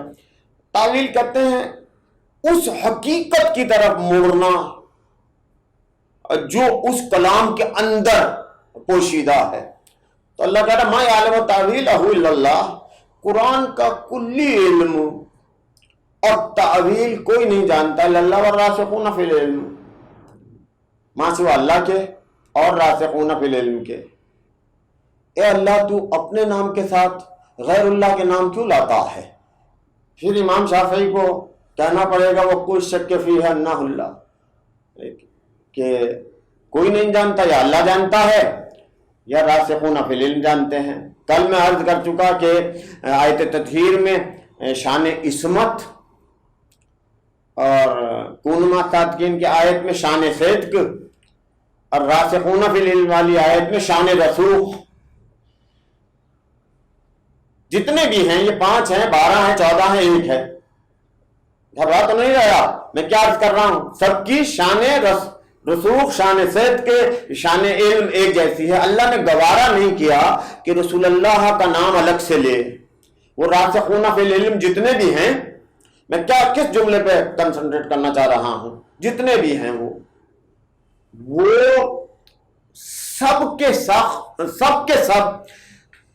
تعویل کرتے ہیں اس حقیقت کی طرف موڑنا جو اس کلام کے اندر پوشیدہ ہے. تو اللہ کہہ رہا ما یعلم تعویلہ الا اللہ، قرآن کا کلی علم اور تعویل کوئی نہیں جانتا الا اللہ والراسخون فی العلم، ماں سوا اللہ کے اور راسخون فی العلم کے. اے اللہ تو اپنے نام کے ساتھ غیر اللہ کے نام کیوں لاتا ہے؟ پھر امام شافعی کو کہنا پڑے گا وہ کوئی شک فی ہے نہ اللہ، کہ کوئی نہیں جانتا، یا اللہ جانتا ہے یا راسخون فی العلم جانتے ہیں. کل میں عرض کر چکا کہ آیت تطہیر میں شان عصمت اور کونما صادقین کی آیت میں شان صدق، اور راسخون فی العلم والی آیت میں شان رسوخ، جتنے بھی ہیں یہ 5 ہیں، 12 ہیں، 14 ہیں، 1 ہے. گھبرا تو نہیں رہا میں کیا عرض کر رہا ہوں؟ سب کی شان رسوخ، شان صدق کے، شان علم ایک جیسی ہے. اللہ نے گوارا نہیں کیا کہ رسول اللہ کا نام الگ سے لے. وہ راسخون فی العلم جتنے بھی ہیں میں کس جملے پہ کنسنٹریٹ کرنا چاہ رہا ہوں؟ جتنے بھی ہیں وہ سب کے سب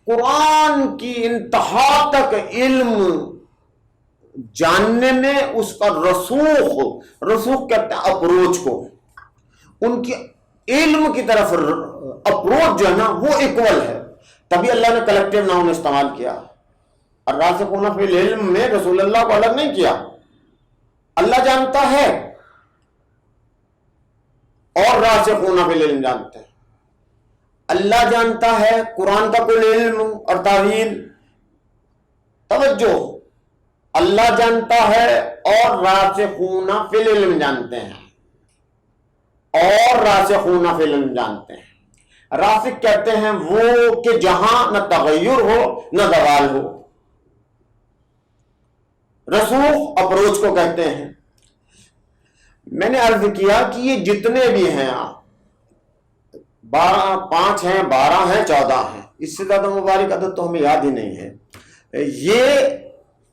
قرآن کی انتہا تک علم جاننے میں اس کا رسوخ کہتے ہیں اپروچ کو، ان کی علم کی طرف اپروچ جو ہے نا وہ ایکول ہے. تبھی اللہ نے کلیکٹیو ناؤن استعمال کیا. الراسخون فی العلم میں رسول اللہ کو الگ نہیں کیا. اللہ جانتا ہے اور راسخون فی العلم جانتے ہیں. اللہ جانتا ہے قرآن کا کل علم اور تعویل. توجہ، اللہ جانتا ہے اور راسخون فی العلم جانتے ہیں، اور راسخون فی العلم جانتے ہیں. راسخ کہتے ہیں وہ کہ جہاں نہ تغیر ہو نہ زوال ہو. رسوخ اپروچ کو کہتے ہیں. میں نے عرض کیا کہ یہ جتنے بھی ہیں 5 ہیں، 12 ہیں، 14 ہیں، اس سے زیادہ مبارک عدد تو ہمیں یاد ہی نہیں ہے. یہ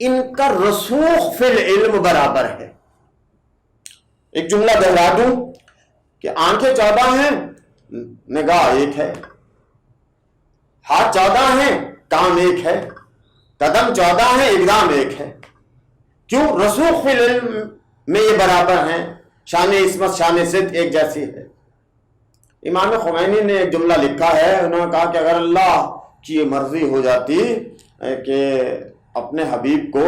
ان کا رسوخ فی العلم برابر ہے. ایک جملہ دہرا دوں کہ آنکھیں 14 ہیں، نگاہ 1 ہے. ہاتھ 14 ہیں، کام 1 ہے. قدم 14 ہیں، اقدام 1 ہے. کیوں؟ رسوخ فی العلم میں یہ برابر ہیں. شان عصمت، شان صدق ایک جیسی ہے. امام خمینی نے ایک جملہ لکھا ہے، انہوں نے کہا کہ اگر اللہ کی یہ مرضی ہو جاتی کہ اپنے حبیب کو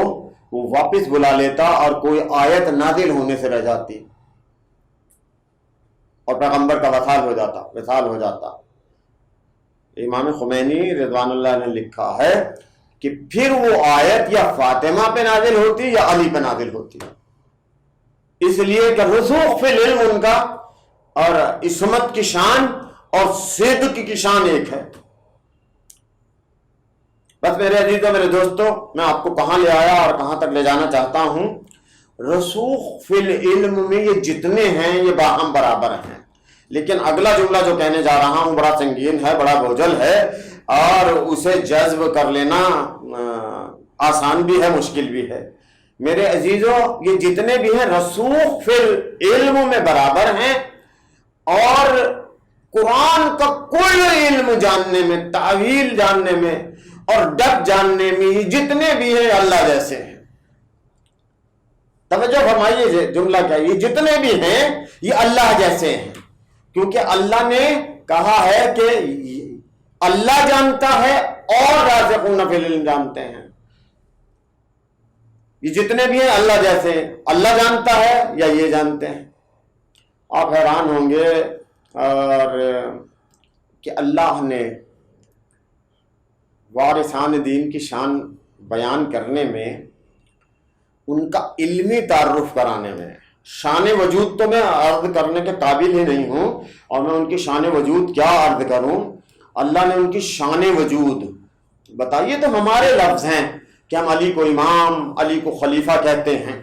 وہ واپس بلا لیتا اور کوئی آیت نازل ہونے سے رہ جاتی اور پیغمبر کا وصال ہو جاتا. امام خمینی رضوان اللہ نے لکھا ہے کہ پھر وہ آیت یا فاطمہ پہ نازل ہوتی یا علی پہ نازل ہوتی. اس لیے کہ رسوخ فی العلم ان کا اور عصمت کی شان اور صدق کی شان ایک ہے. بس میرے عزیزوں، میرے دوستوں، میں آپ کو کہاں لے آیا اور کہاں تک لے جانا چاہتا ہوں. رسوخ فی العلم میں یہ جتنے ہیں یہ باہم برابر ہیں. لیکن اگلا جملہ جو کہنے جا رہا ہوں بڑا سنگین ہے، بڑا بوجھل ہے، اور اسے جذب کر لینا آسان بھی ہے، مشکل بھی ہے. میرے عزیزوں، یہ جتنے بھی ہیں رسوخ فی العلم میں برابر ہیں، اور قرآن کا کوئی علم جاننے میں، تعویل جاننے میں اور ڈپ جاننے میں یہ جتنے بھی ہیں اللہ جیسے ہیں. توجہ فرمائیے، جملہ کیا؟ یہ جتنے بھی ہیں یہ اللہ جیسے ہیں، کیونکہ اللہ نے کہا ہے کہ اللہ جانتا ہے اور راسخون فی العلم جانتے ہیں. یہ جتنے بھی ہیں اللہ جیسے ہیں. اللہ جانتا ہے یا یہ جانتے ہیں؟ آپ حیران ہوں گے اور کہ اللہ نے وارثان دین کی شان بیان کرنے میں، ان کا علمی تعارف کرانے میں، شان وجود تو میں عرض کرنے کے قابل ہی نہیں ہوں، اور میں ان کی شان وجود کیا عرض کروں. اللہ نے ان کی شان وجود بتائیے تو ہمارے لفظ ہیں کہ ہم علی کو امام، علی کو خلیفہ کہتے ہیں.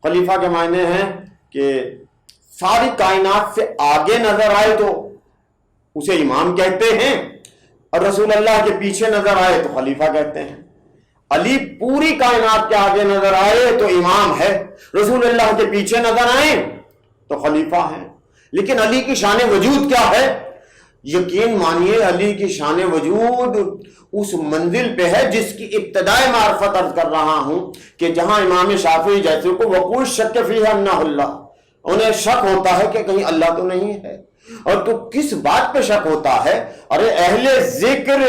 خلیفہ کے معنی ہیں کہ ساری کائنات سے آگے نظر آئے تو اسے امام کہتے ہیں، اور رسول اللہ کے پیچھے نظر آئے تو خلیفہ کہتے ہیں. علی پوری کائنات کے آگے نظر آئے تو امام ہے، رسول اللہ کے پیچھے نظر آئے تو خلیفہ ہیں. لیکن علی کی شان وجود کیا ہے؟ یقین مانیے علی کی شان وجود اس منزل پہ ہے جس کی ابتدائی معرفت عرض کر رہا ہوں کہ جہاں امام شافعی جیسے کو وقوع شک فیہ انہ اللہ، انہیں شک ہوتا ہے کہ کہیں اللہ تو نہیں ہے. اور تو کس بات پہ شک ہوتا ہے؟ ارے اہل ذکر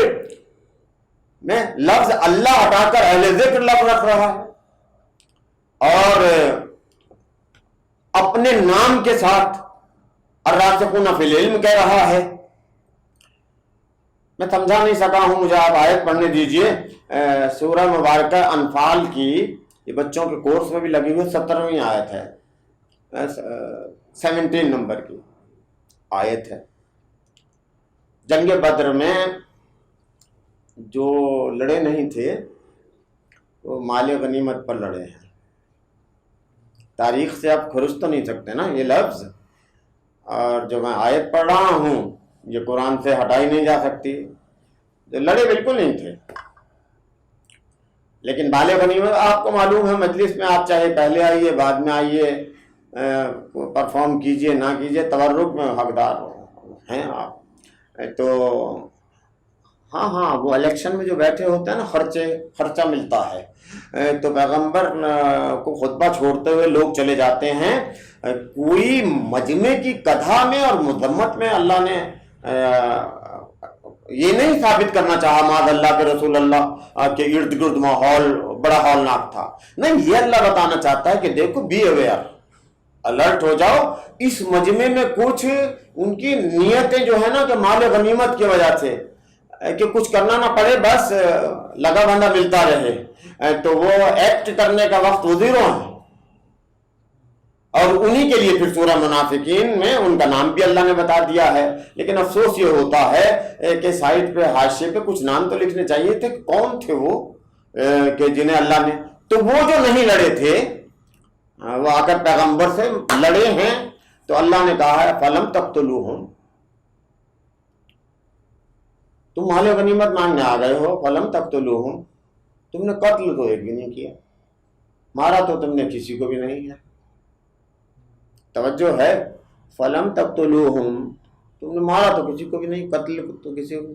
میں لفظ اللہ ہٹا کر اہل ذکر لفظ رکھ رہا ہے، اور اپنے نام کے ساتھ الراسخون فی العلم کہہ رہا ہے. میں سمجھا نہیں سکا ہوں، مجھے آپ آیت پڑھنے دیجئے. سورہ مبارکہ انفال کی، یہ بچوں کے کورس میں بھی لگی ہوئی 17ویں آیت ہے، 17 نمبر کی آیت ہے. جنگ بدر میں جو لڑے نہیں تھے وہ مال غنیمت پر لڑے ہیں. تاریخ سے آپ کھرچ تو نہیں سکتے نا یہ لفظ، اور جو میں آیت پڑھ رہا ہوں یہ قرآن سے ہٹائی نہیں جا سکتی. جو لڑے بالکل نہیں تھے. لیکن مال غنیمت آپ کو معلوم ہے مجلس میں آپ چاہے پہلے آئیے بعد میں آئیے پرفارم کیجئے نہ کیجئے تورک میں حقدار ہیں آپ. تو ہاں وہ الیکشن میں جو بیٹھے ہوتے ہیں نا خرچہ ملتا ہے تو پیغمبر کو خطبہ چھوڑتے ہوئے لوگ چلے جاتے ہیں. کوئی مجمع کی قدح میں اور مذمت میں اللہ نے یہ نہیں ثابت کرنا چاہا معاذ اللہ کے رسول اللہ کے ارد گرد ماحول بڑا ہولناک تھا. نہیں، یہ اللہ بتانا چاہتا ہے کہ دیکھو بی اویئر، الرٹ ہو جاؤ. اس مجمع میں کچھ ان کی نیتیں جو ہے نا کہ مال غنیمت کی وجہ سے کہ کچھ کرنا نہ پڑے، بس لگا بندہ ملتا رہے، تو وہ ایکٹ کرنے کا وقت وزیروں ہیں. اور انہی کے لیے پھر سورہ منافقین میں ان کا نام بھی اللہ نے بتا دیا ہے. لیکن افسوس یہ ہوتا ہے کہ سائٹ پہ حاشیے پہ کچھ نام تو لکھنے چاہیے تھے. کون تھے وہ کہ جنہیں اللہ نے، تو وہ جو نہیں لڑے تھے وہ آ کر پیغمبر سے لڑے ہیں تو اللہ نے کہا ہے فَلَمْ تَقْتُلُوهُمْ، تم مال غنیمت مانگنے آ گئے ہو. فَلَمْ تَقْتُلُوهُمْ، تم نے قتل تو ایک بھی نہیں کیا، مارا تو تم نے کسی کو بھی نہیں ہے. توجہ ہے، فَلَمْ تَقْتُلُوهُمْ، تم نے مارا تو کسی کو بھی نہیں، قتل تو کسی کو.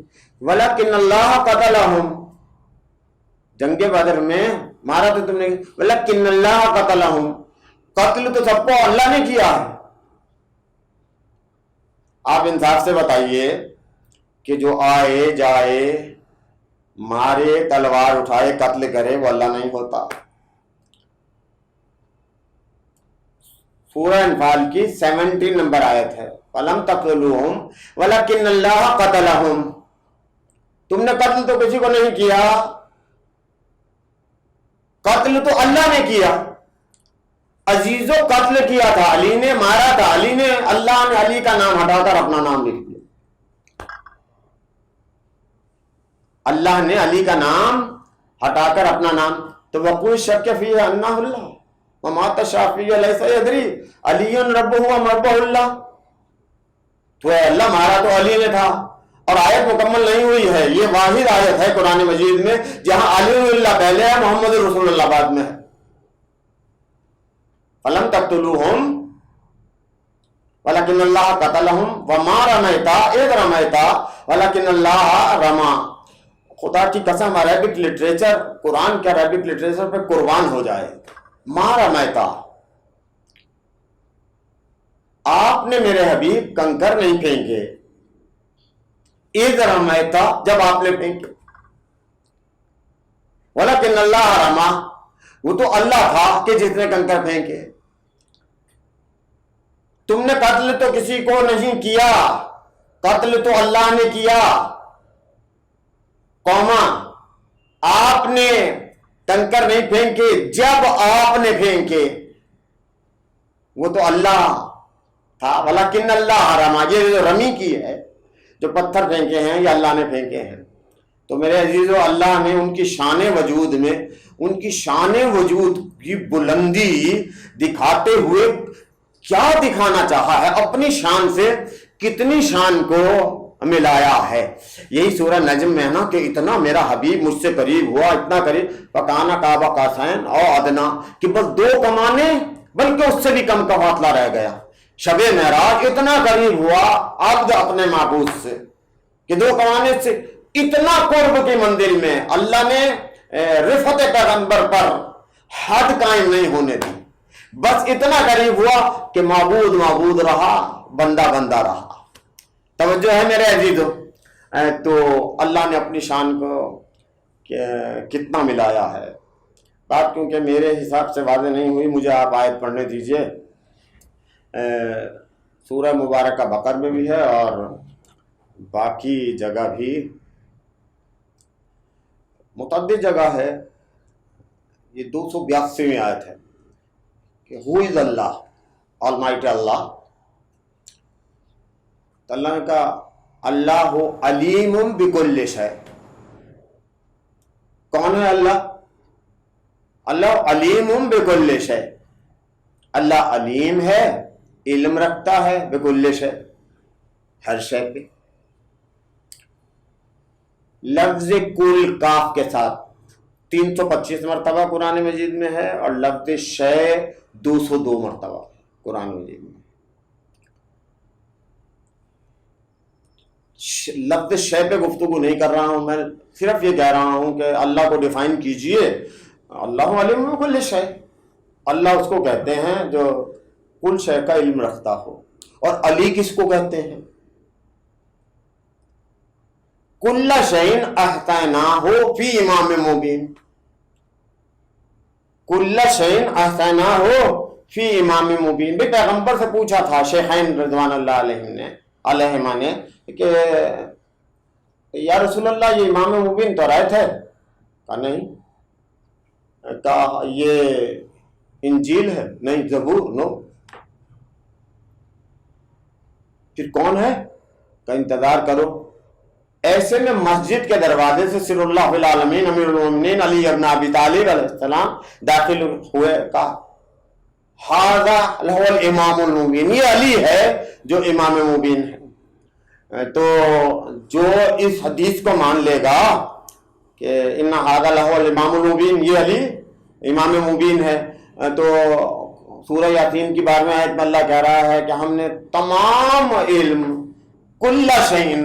وَلَكِنَّ اللَّهَ قَتَلَهُمْ، جنگ بدر میں مارا تو تم نے، وَلَكِنَّ اللَّهَ قَتَلَهُمْ، قتل تو سب کو اللہ نے کیا ہے. آپ انصاف سے بتائیے کہ جو آئے جائے مارے تلوار اٹھائے قتل کرے وہ اللہ نہیں ہوتا. سورہ انفال کی 17 نمبر آیت ہے، فَلَمْ تَقْتُلُوهُمْ وَلَكِنَّ اللَّهَ قَتَلَهُمْ، تم نے قتل تو کسی کو نہیں کیا، قتل تو اللہ نے کیا. عزیزو قتل کیا تھا، علی نے مارا تھا، علی نے، اللہ نے علی کا نام ہٹا کر اپنا نام لکھ دیا. اللہ نے علی کا نام ہٹا کر اپنا نام، تو وقوع شک فیہ انہ اللہ وما تشاء لیس یدری علی ربہ ورب اللہ. تو اللہ مارا تو علی نے تھا، اور آیت مکمل نہیں ہوئی ہے. یہ واحد آیت ہے قرآن مجید میں جہاں علی اللہ پہلے ہے، محمد رسول اللہ بعد میں ہے. فَلَمْ تَقْتُلُوهُمْ وَلَكِنَّ اللَّهَ قَتَلَهُمْ وَمَا رَمَيْتَ إِذْ رَمَيْتَ وَلَكِنَّ اللَّهَ رَمَى. خدا کی قسم عربک لٹریچر، قرآن کے عربک لٹریچر پہ قربان ہو جائے. ما رمیتا، آپ نے میرے حبیب کنکر نہیں پھینکے. اذ رمیتا، جب آپ نے پھینکے. ولیکن اللہ رما، وہ تو اللہ تھا کہ جس نے کنکر پھینکے. تم نے قتل تو کسی کو نہیں کیا، قتل تو اللہ نے کیا. قوما، آپ نے کنکر نہیں پھینکے، جب آپ نے پھینکے وہ تو اللہ تھا. ولیکن اللہ رما، یہ جو رمی کی ہے، جو پتھر پھینکے ہیں یہ اللہ نے پھینکے ہیں. تو میرے عزیزو، اللہ نے ان کی شان وجود میں، ان کی شان وجود کی بلندی دکھاتے ہوئے کیا دکھانا چاہا ہے، اپنی شان سے کتنی شان کو ملایا ہے. یہی سورہ نجم میں ہے نا کہ اتنا میرا حبیب مجھ سے قریب ہوا، اتنا قریب، فَكَانَ قَابَ قَوْسَيْنِ أَوْ أَدْنَىٰ، کہ بس 2 کمانے، بلکہ اس سے بھی کم کا فاصلہ رہ گیا. شب معراج اتنا قریب ہوا عبد اپنے معبود سے کہ 2 کمانے سے اتنا قرب کی منزل میں اللہ نے رفعت پیغمبر پر حد قائم نہیں ہونے دی. بس اتنا قریب ہوا کہ معبود معبود رہا، بندہ بندہ رہا. توجہ ہے میرے عزیزو. تو اللہ نے اپنی شان کو کتنا ملایا ہے. بات کیونکہ میرے حساب سے واضح نہیں ہوئی، مجھے آپ آیت پڑھنے دیجئے. سورہ مبارکہ بقر میں بھی ہے اور باقی جگہ بھی متعدد جگہ ہے. یہ 282ویں آیت ہے کہ ہو از اللہ، آلمائٹی اللہ. تو اللہ نے کہا اللہ علیم بکل شیء. کون ہے اللہ؟ اللہ علیم بکل شیء، اللہ علیم ہے، علم رکھتا ہے بکل شیء، ہر شے پہ. لفظ کل کاف کے ساتھ 325 مرتبہ قرآن مجید میں ہے، اور لفظ شے 202 مرتبہ قرآن مجید میں۔ لفظ شے پہ گفتگو نہیں کر رہا ہوں، میں صرف یہ کہہ رہا ہوں کہ اللہ کو ڈیفائن کیجئے۔ اللہ علیم بکل شے، اللہ اس کو کہتے ہیں جو کل شے کا علم رکھتا ہو۔ اور علی کس کو کہتے ہیں؟ کل شیء احصیناہ فی امام مبین، کل شیء احصیناہ فی امام مبین۔ بھی پیغمبر سے پوچھا تھا شیخین رضوان اللہ علیہما نے کہ یا رسول اللہ یہ امام مبین توریت ہے؟ کہا نہیں۔ کہا یہ انجیل ہے؟ نہیں۔ زبور؟ نو۔ پھر کون ہے؟ کہ انتظار کرو۔ ایسے میں مسجد کے دروازے سے سر اللہ العالمین امیر المومنین علی ابن ابی طالب علیہ السلام داخل ہوئے، کہا ھذا لہو الامام المبین، یہ علی ہے جو امام مبین ہے۔ تو جو اس حدیث کو مان لے گا کہ ان ھذا لہو الامام المبین، یہ علی امام مبین ہے، تو سورہ یاسین کی 12ویں آیت میں اللہ کہہ رہا ہے کہ ہم نے تمام علم کل شیء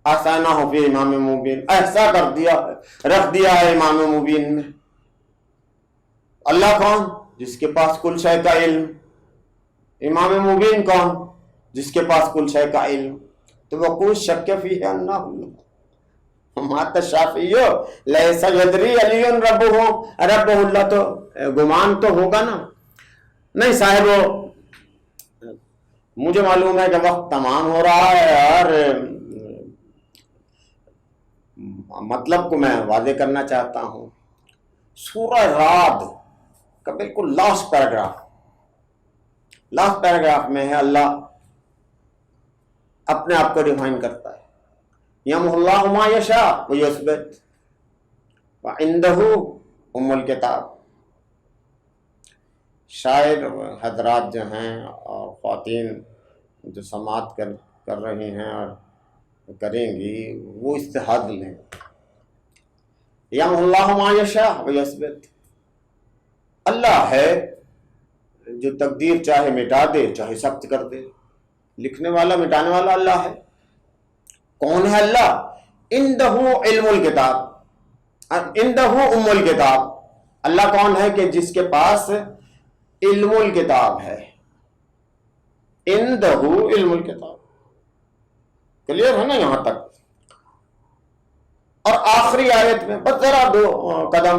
احصیناہ فی امام مبین، احصا کر دیا، رکھ دیا ہے امام مبین میں۔ اللہ کون؟ جس کے پاس کل شے کا علم۔ امام مبین کون؟ جس کے پاس کل شے کا علم۔ تو وقوع شک فیہ انہ مات الشافعی لیس یدری علی ربہ اللہ، تو گمان تو ہوگا نا۔ نہیں صاحب مجھے معلوم ہے کہ وقت تمام ہو رہا ہے، اور مطلب کو میں واضح کرنا چاہتا ہوں۔ سورہ رعد کا بالکل لاسٹ پیراگراف میں ہے اللہ اپنے آپ کو ڈیفائن کرتا ہے، یمحو اللہ ما یشاء ویثبت وعندہ ام الکتاب۔ شاعر حضرات جو ہیں اور خواتین جو سماعت کر رہی ہیں اور کریں گی وہ استحاض لیں، یمحو اللہ ما یشاء ویثبت، اللہ ہے جو تقدیر چاہے مٹا دے چاہے ثبت کر دے، لکھنے والا مٹانے والا اللہ ہے۔ کون ہے اللہ؟ عندہ علم الکتاب، عندہ ام الکتاب۔ اللہ کون ہے؟ کہ جس کے پاس علم الکتاب ہے، عندہ علم الکتاب۔ کلیئر ہے نا یہاں تک؟ اور آخری آیت میں بس ذرا 2 قدم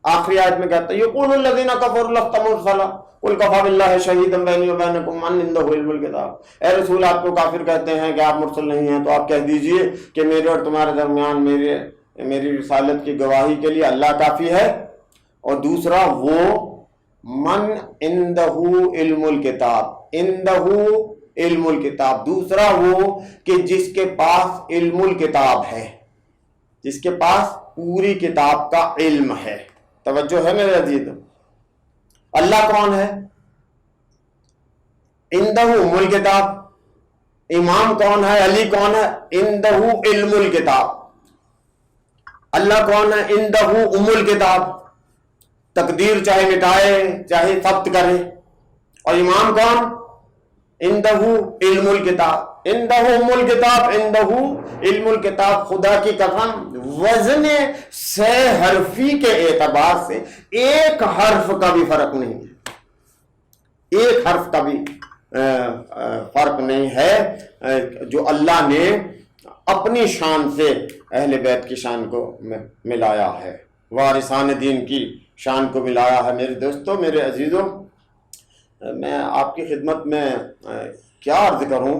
آخری آیت میں کہتا ہے یقول الذین کفروا لست مرسلا قل کفی باللہ شہیدا بینی وبینکم من عندہ علم الکتاب۔ اے رسول، آپ کو کافر کہتے ہیں کہ آپ مرسل نہیں ہیں، تو آپ کہہ دیجئے کہ میرے اور تمہارے درمیان میری رسالت کی گواہی کے لیے اللہ کافی ہے۔ اور دوسرا وہ من عندہ علم الکتاب، عندہ علم الکتاب، دوسرا وہ کہ جس کے پاس علم الکتاب ہے، جس کے پاس پوری کتاب کا علم ہے۔ توجہ ہے میرے عزیز؟ اللہ کون ہے؟ عندہ ام الکتاب۔ امام کون ہے؟ علی کون ہے؟ عندہ علم الکتاب۔ اللہ کون ہے؟ عندہ ام الکتاب، تقدیر چاہے مٹائے چاہے ثبت کرے۔ اور امام کون؟ عندہ علم الکتاب، عندہ ام الکتاب، عندہ علم الکتاب۔ خدا کی قسم وزن 6 حرفی کے اعتبار سے ایک حرف کا بھی فرق نہیں ہے، ایک حرف کا بھی فرق نہیں ہے جو اللہ نے اپنی شان سے اہل بیت کی شان کو ملایا ہے، وارثان دین کی شان کو ملایا ہے۔ میرے دوستوں، میرے عزیزوں، میں آپ کی خدمت میں کیا عرض کروں،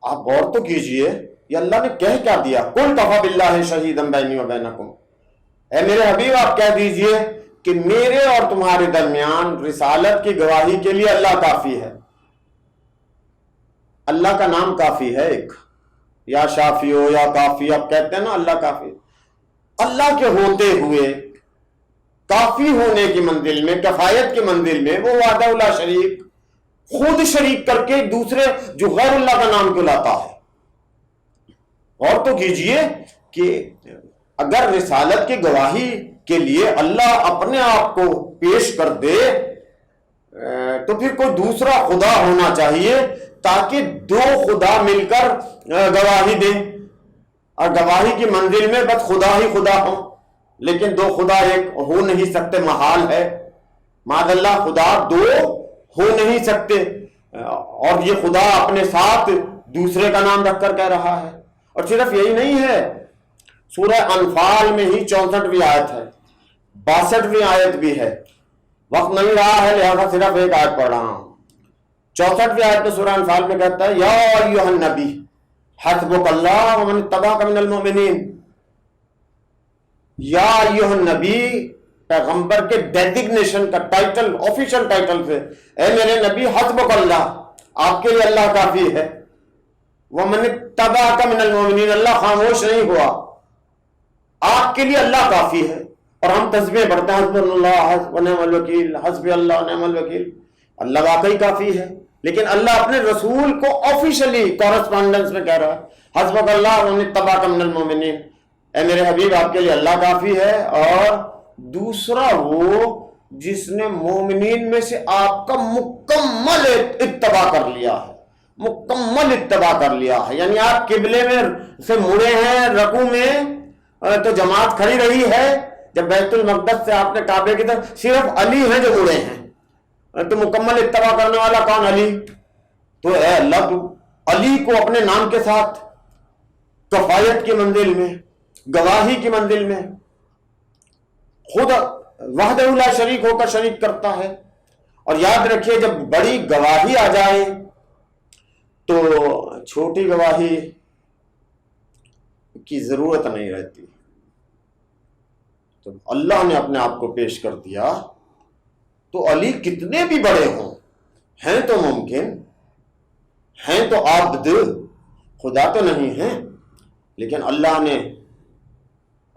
آپ غور تو کیجئے یہ اللہ نے کہہ کیا دیا، قل کفی باللہ شہیدا بینی وبینکم۔ اے میرے حبیب، آپ کہہ دیجئے کہ میرے اور تمہارے درمیان رسالت کی گواہی کے لیے اللہ کافی ہے۔ اللہ کا نام کافی ہے ایک، یا شافی ہو یا کافی، آپ کہتے ہیں نا اللہ کافی۔ اللہ کے ہوتے ہوئے کافی ہونے کی منزل میں، کفایت کی منزل میں وہ وحدہ لا شریک خود شریک کر کے دوسرے جو غیر اللہ کا نام کیوں لاتا ہے؟ اور تو کیجئے کہ اگر رسالت کی گواہی کے لیے اللہ اپنے آپ کو پیش کر دے تو پھر کوئی دوسرا خدا ہونا چاہیے تاکہ دو خدا مل کر گواہی دیں، اور گواہی کی منزل میں بس خدا ہی خدا ہوں، لیکن دو خدا ایک ہو نہیں سکتے، محال ہے، معاذ اللہ خدا دو ہو نہیں سکتے، اور یہ خدا اپنے ساتھ دوسرے کا نام رکھ کر کہہ رہا ہے۔ اور صرف یہی نہیں ہے، سورہ انفال میں ہی 64ویں آیت ہے، 62ویں آیت بھی ہے، وقت نہیں رہا ہے لہذا صرف ایک آیت پڑھ رہا ہوں۔ 64ویں آیت میں سورہ انفال میں کہتا ہے یا ایھا النبی حسبک اللہ ومن اتبعک من المؤمنین، یا ایھا النبی پیغمبر کے ڈیزگنیشن کا ٹائٹل، آفیشل ٹائٹل سے، اے میرے نبی حسبک اللہ، آپ کے لیے اللہ کافی ہے، ومن اتبعک من المؤمنین، اللہ خاموش نہیں ہوا، آپ کے لیے اللہ کافی ہے۔ اور ہم تسبیح پڑھتے ہیں حسبنا اللہ ونعم الوکیل، حسبی اللہ ونعم الوکیل، اللہ واقعی کافی ہے، لیکن اللہ اپنے رسول کو آفیشلی کورسپونڈنس میں کہہ رہا ہے حسبک اللہ ومن اتبعک من المؤمنین، اے میرے حبیب آپ کے لیے اللہ کافی ہے، اور دوسرا وہ جس نے مومنین میں سے آپ کا مکمل اتباع کر لیا ہے، مکمل اتباع کر لیا ہے، یعنی آپ قبلے میں سے مڑے ہیں، رکوع میں تو جماعت کھڑی رہی ہے، جب بیت المقدس سے آپ نے کعبے کی طرف، صرف علی ہیں جو مڑے ہیں، تو مکمل اتباع کرنے والا کون؟ علی۔ تو اے اللہ تو علی کو اپنے نام کے ساتھ کفایت کی منزل میں، گواہی کی منزل میں خود وحدہ لا شریک ہو کر شریک کرتا ہے۔ اور یاد رکھیے جب بڑی گواہی آ جائے تو چھوٹی گواہی کی ضرورت نہیں رہتی۔ تو اللہ نے اپنے آپ کو پیش کر دیا تو علی کتنے بھی بڑے ہوں، ہیں تو ممکن، ہیں تو عبد، خدا تو نہیں ہیں، لیکن اللہ نے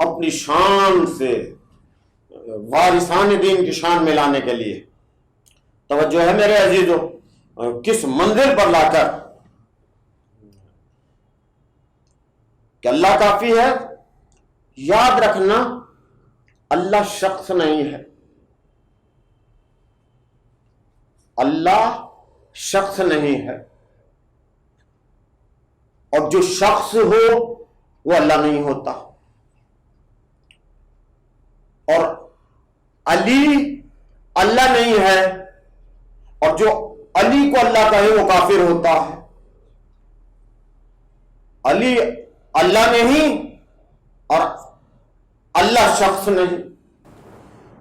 اپنی شان سے وارثان دین کی شان میں لانے کے لیے، توجہ ہے میرے عزیزو، کس منزل پر لا کر کہ اللہ کافی ہے۔ یاد رکھنا اللہ شخص نہیں ہے، اللہ شخص نہیں ہے، اور جو شخص ہو وہ اللہ نہیں ہوتا، اور علی اللہ نہیں ہے، اور جو علی کو اللہ کہے وہ کافر ہوتا ہے۔ علی اللہ نہیں اور اللہ شخص نہیں۔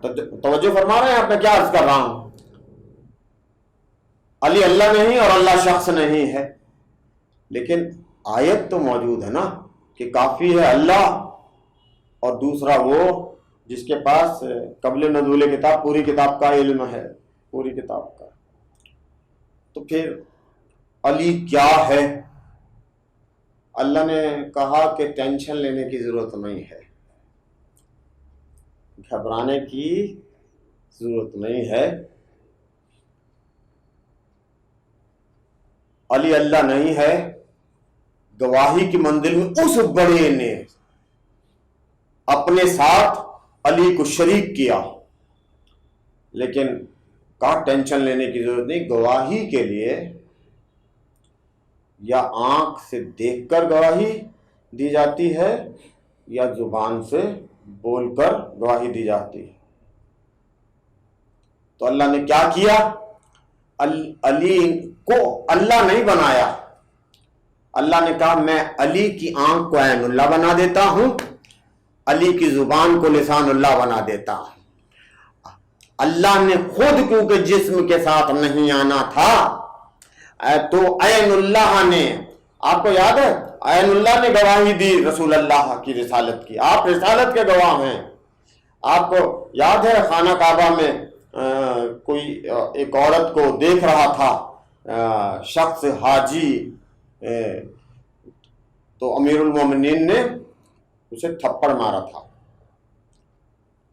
توجہ فرما رہے ہیں آپ، میں کیا عرض کر رہا ہوں؟ علی اللہ نہیں اور اللہ شخص نہیں ہے، لیکن آیت تو موجود ہے نا کہ کافی ہے اللہ، اور دوسرا وہ جس کے پاس قبل نزول کتاب پوری کتاب کا علم ہے، پوری کتاب کا۔ تو پھر علی کیا ہے؟ اللہ نے کہا کہ ٹینشن لینے کی ضرورت نہیں ہے، گھبرانے کی ضرورت نہیں ہے۔ علی اللہ نہیں ہے، گواہی کی منزل میں اس بڑے نے اپنے ساتھ علی کو شریک کیا، لیکن کہا ٹینشن لینے کی ضرورت نہیں۔ گواہی کے لیے یا آنکھ سے دیکھ کر گواہی دی جاتی ہے یا زبان سے بول کر گواہی دی جاتی ہے۔ تو اللہ نے کیا کیا؟ علی کو اللہ نہیں بنایا، اللہ نے کہا میں علی کی آنکھ کو عین اللہ بنا دیتا ہوں، علی کی زبان کو لسان اللہ بنا دیتا ہوں۔ اللہ نے خود کیونکہ جسم کے ساتھ نہیں آنا تھا تو عین اللہ نے، آپ کو یاد ہے عین اللہ نے گواہی دی رسول اللہ کی رسالت کی، آپ رسالت کے گواہ ہیں۔ آپ کو یاد ہے خانہ کعبہ میں کوئی ایک عورت کو دیکھ رہا تھا شخص حاجی، تو امیر المومنین نے اسے تھپڑ مارا تھا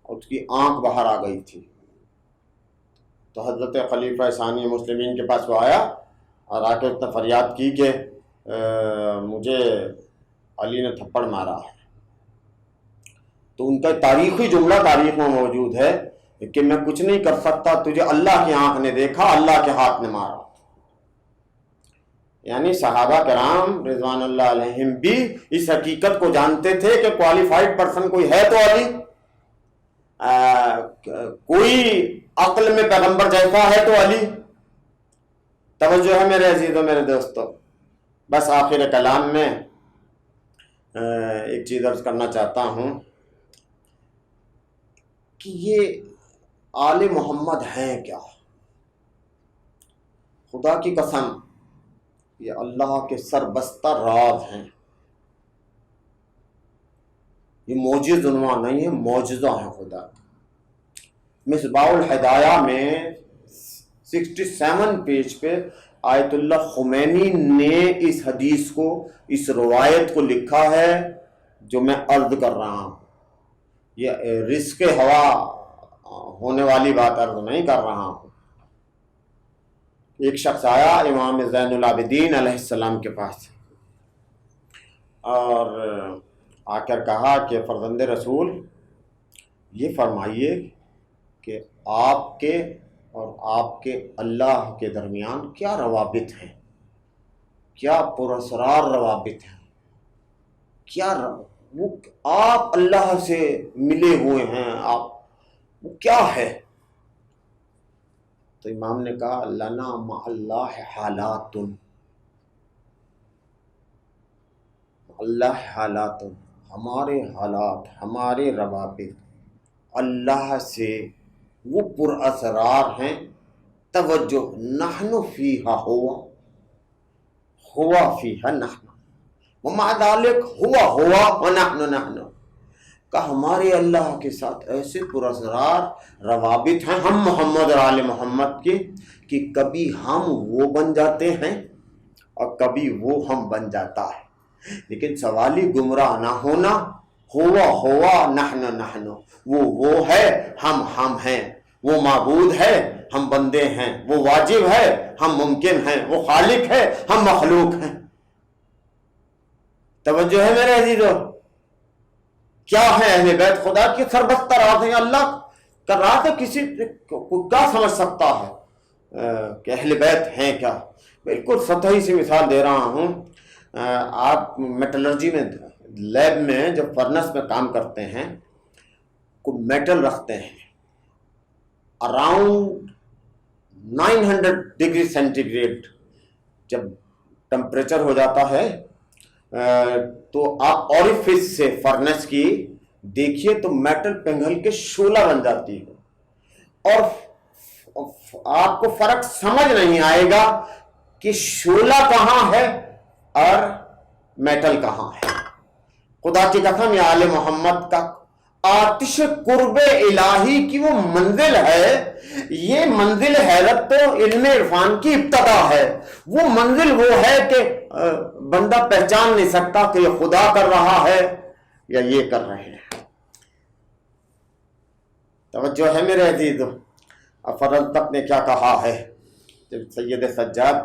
اور اس کی آنکھ باہر آ گئی تھی، تو حضرت خلیفہ ثانی مسلمین کے پاس وہ آیا اور آ کے اس نے فریاد کی کہ مجھے علی نے تھپڑ مارا ہے۔ تو ان کا تاریخی جملہ تاریخ میں موجود ہے کہ میں کچھ نہیں کر سکتا، تجھے اللہ کی آنکھ نے دیکھا، اللہ کے ہاتھ نے مارا۔ یعنی صحابہ کرام رضوان اللہ علیہم بھی اس حقیقت کو جانتے تھے کہ کوالیفائڈ پرسن کوئی ہے تو علی، کوئی عقل میں پیغمبر جیسا ہے تو علی۔ توجہ ہے میرے عزیزوں، میرے دوستوں۔ بس آخر کلام میں ایک چیز عرض کرنا چاہتا ہوں کہ یہ آل محمد ہیں کیا؟ خدا کی قسم یہ اللہ کے سربستہ راز ہیں، یہ معجز عنوان نہیں ہے، معجزہ ہے خدا۔ مصباح الہدایہ میں 67 پیج پہ آیت اللہ خمینی نے اس حدیث کو، اس روایت کو لکھا ہے جو میں عرض کر رہا ہوں۔ یہ رزق ہوا ہونے والی بات عرض نہیں کر رہا ہوں۔ ایک شخص آیا امام زین العابدین علیہ السلام کے پاس اور آ کر کہا کہ فرزند رسول یہ فرمائیے کہ آپ کے اور آپ کے اللہ کے درمیان کیا روابط ہیں، کیا پراسرار روابط ہیں، کیا وہ آپ اللہ سے ملے ہوئے ہیں، آپ وہ کیا ہے؟ تو امام نے کہا لنا مع اللہ حالات، اللہ حالات، ہمارے حالات، ہمارے روابط اللہ سے وہ پر اسرار ہیں۔ توجہ، نحن فیہا ہوا فیہا نحن ومع ذالک ہوا ونحن کہ ہمارے اللہ کے ساتھ ایسے پر اسرار روابط ہیں ہم محمد اور آل محمد کے کہ کبھی ہم وہ بن جاتے ہیں اور کبھی وہ ہم بن جاتا ہے، لیکن سوالی گمراہ نہ ہونا۔ ہوا نحن، وہ ہے، ہم ہیں، وہ معبود ہے، ہم بندے ہیں، وہ واجب ہے، ہم ممکن ہیں، وہ خالق ہے، ہم مخلوق ہیں۔ توجہ ہے میرے عزیزو، کیا ہے اہل بیت؟ خدا کی سربستہ راز ہیں، اللہ کا راز ہے، کسی کو کیا سمجھ سکتا ہے کہ اہل بیت ہیں کیا؟ بالکل سطحی سی مثال دے رہا ہوں۔ آپ میٹلرجی میں لیب میں جب فرنس میں کام کرتے ہیں، کوئی میٹل رکھتے ہیں اراؤنڈ 900 ڈگری سینٹی گریڈ، جب ٹمپریچر ہو جاتا ہے تو آپ اوریفس سے فرنس کی دیکھیے تو میٹل پنگھل کے شعلہ بن جاتی ہے، اور آپ کو فرق سمجھ نہیں آئے گا کہ شعلہ کہاں ہے اور میٹل کہاں ہے۔ خدا کی قسم یہ آل محمد کا آتش قرب الہی کی وہ منزل ہے، یہ منزل حیرت تو علم عرفان کی ابتدا ہے۔ وہ منزل وہ ہے کہ بندہ پہچان نہیں سکتا کہ یہ خدا کر رہا ہے یا یہ کر رہے ہیں۔ توجہ ہے میرے عزیز۔ فرل تک نے کیا کہا ہے جب سید سجاد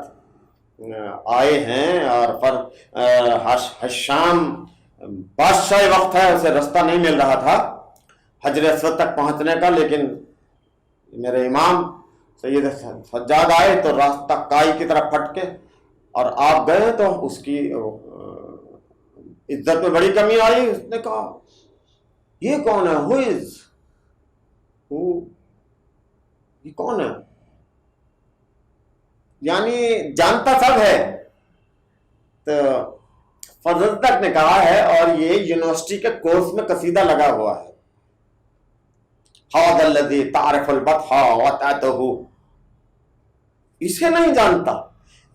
آئے ہیں اور حشام بادشاہ وقت ہے، اسے رستہ نہیں مل رہا تھا حجر اسود تک پہنچنے کا، لیکن میرے امام سید سجاد آئے تو راستہ کائی کی طرف پھٹ کے اور آپ گئے تو اس کی عزت میں بڑی کمی آئی۔ اس نے کہا یہ کون ہے؟ یہ کون ہے؟ یعنی جانتا سب ہے۔ تو فضل تک نے کہا ہے، اور یہ یونیورسٹی کے کورس میں قصیدہ لگا ہوا ہے، ھذا الذی تعرف البطحا وتعتہ، اسے نہیں جانتا؟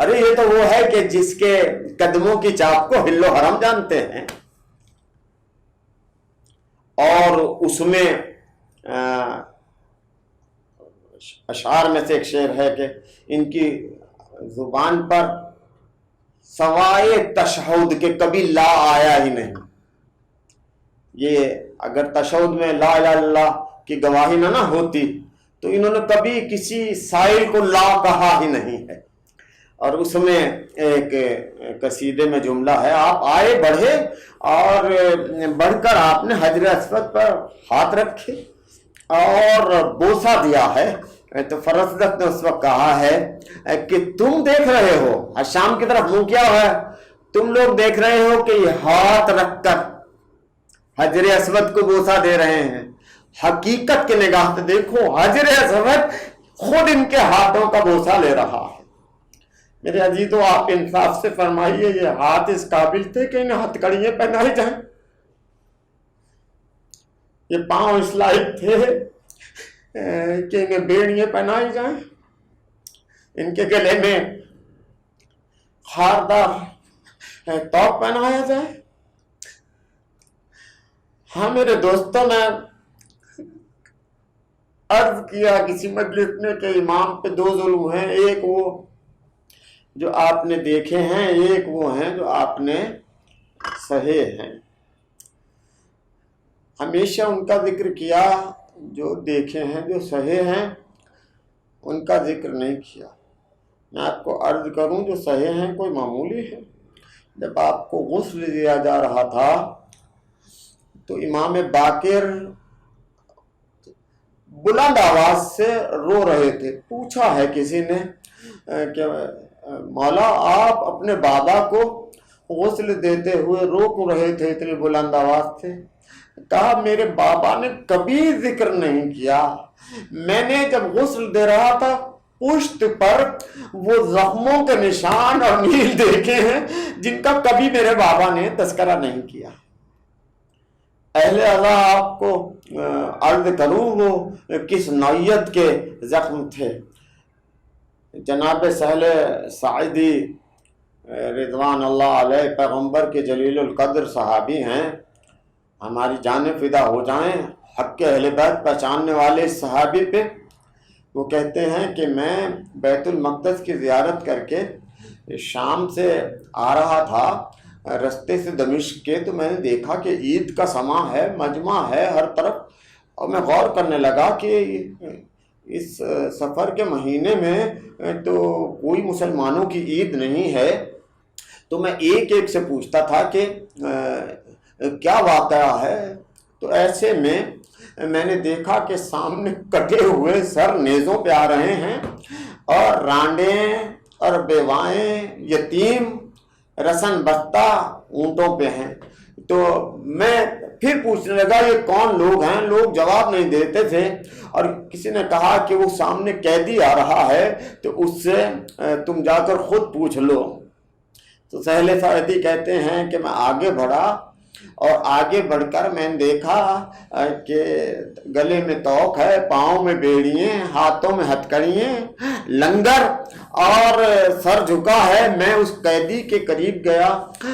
ارے یہ تو وہ ہے کہ جس کے قدموں کی چاپ کو حل و حرم جانتے ہیں۔ اور اس میں اشعار میں سے ایک شعر ہے کہ ان کی زبان پر سوائے تشہد کے کبھی لا آیا ہی نہیں۔ یہ اگر تشہد میں لا الہ الا اللہ کی گواہی نہ ہوتی تو انہوں نے کبھی کسی سائل کو لا کہا ہی نہیں ہے۔ اور اس میں ایک قصیدے میں جملہ ہے، آپ آئے بڑھے اور بڑھ کر آپ نے حجر اسود پر ہاتھ رکھے اور بوسہ دیا ہے۔ تو فرزدق نے اس وقت کہا ہے کہ تم دیکھ رہے ہو، شام کی طرف منہ کیا ہوا ہے، تم لوگ دیکھ رہے ہو کہ یہ ہاتھ رکھ کر حجر اسود کو بوسہ دے رہے ہیں، حقیقت کی نگاہ سے دیکھو حجر اسود خود ان کے ہاتھوں کا بوسہ لے رہا ہے۔ میرے عزیزو، آپ انصاف سے فرمائیے، یہ ہاتھ اس قابل تھے کہ انہیں ہتھ کڑیاں پہنائی جائیں؟ یہ پاؤں اس لائق تھے کہ انہیں بیڑیاں پہنائی جائیں؟ ان کے گلے میں خاردار توق پہنایا جائے؟ ہاں میرے دوستوں، میں عرض کیا کسی مجلس میں کہ امام پہ دو ظلم ہیں، ایک وہ جو آپ نے دیکھے ہیں، ایک وہ ہیں جو آپ نے سہے ہیں۔ ہمیشہ ان کا ذکر کیا جو دیکھے ہیں، جو سہے ہیں ان کا ذکر نہیں کیا۔ میں آپ کو عرض کروں جو سہے ہیں کوئی معمولی ہے۔ جب آپ کو غسل دیا جا رہا تھا تو امام باقر بلند آواز سے رو رہے تھے۔ پوچھا ہے کسی نے کہ مولا آپ اپنے بابا کو غسل دیتے ہوئے رو کیوں رہے تھے اتنی بلند آواز سے؟ کہا میرے بابا نے کبھی ذکر نہیں کیا، میں نے جب غسل دے رہا تھا پشت پر وہ زخموں کے نشان اور نیل دیکھے ہیں جن کا کبھی میرے بابا نے تذکرہ نہیں کیا۔ اہل اعلیٰ آپ کو عرض کروں وہ کس نوعیت کے زخم تھے۔ جناب سہل ساعدی رضوان اللہ علیہ پیغمبر کے جلیل القدر صحابی ہیں، ہماری جانیں فدا ہو جائیں، حق کے اہل بیت پہچاننے والے صحابی پہ۔ وہ کہتے ہیں کہ میں بیت المقدس کی زیارت کر کے شام سے آ رہا تھا، رستے سے دمشق کے، تو میں نے دیکھا کہ عید کا سماں ہے، مجمع ہے ہر طرف، اور میں غور کرنے لگا کہ اس سفر کے مہینے میں تو کوئی مسلمانوں کی عید نہیں ہے۔ تو میں ایک ایک سے پوچھتا تھا کہ کیا واقعہ ہے؟ تو ایسے میں نے دیکھا کہ سامنے کٹے ہوئے سر نیزوں پہ آ رہے ہیں اور رانڈیں اور بیوائیں یتیم رسن بستہ اونٹوں پہ ہیں۔ تو میں پھر پوچھنے لگا یہ کون لوگ ہیں؟ لوگ جواب نہیں دیتے تھے، اور کسی نے کہا کہ وہ سامنے قیدی آ رہا ہے تو اس سے تم جا کر خود پوچھ لو۔ تو سہل ساعدی کہتے ہیں کہ میں آگے بڑھا اور آگے بڑھ کر میں نے دیکھا کہ گلے میں توق ہے، پاؤں میں بیڑیاں، ہاتھوں میں ہتھکڑیاں، لنگر اور سر جھکا ہے۔ میں اس قیدی کے قریب گیا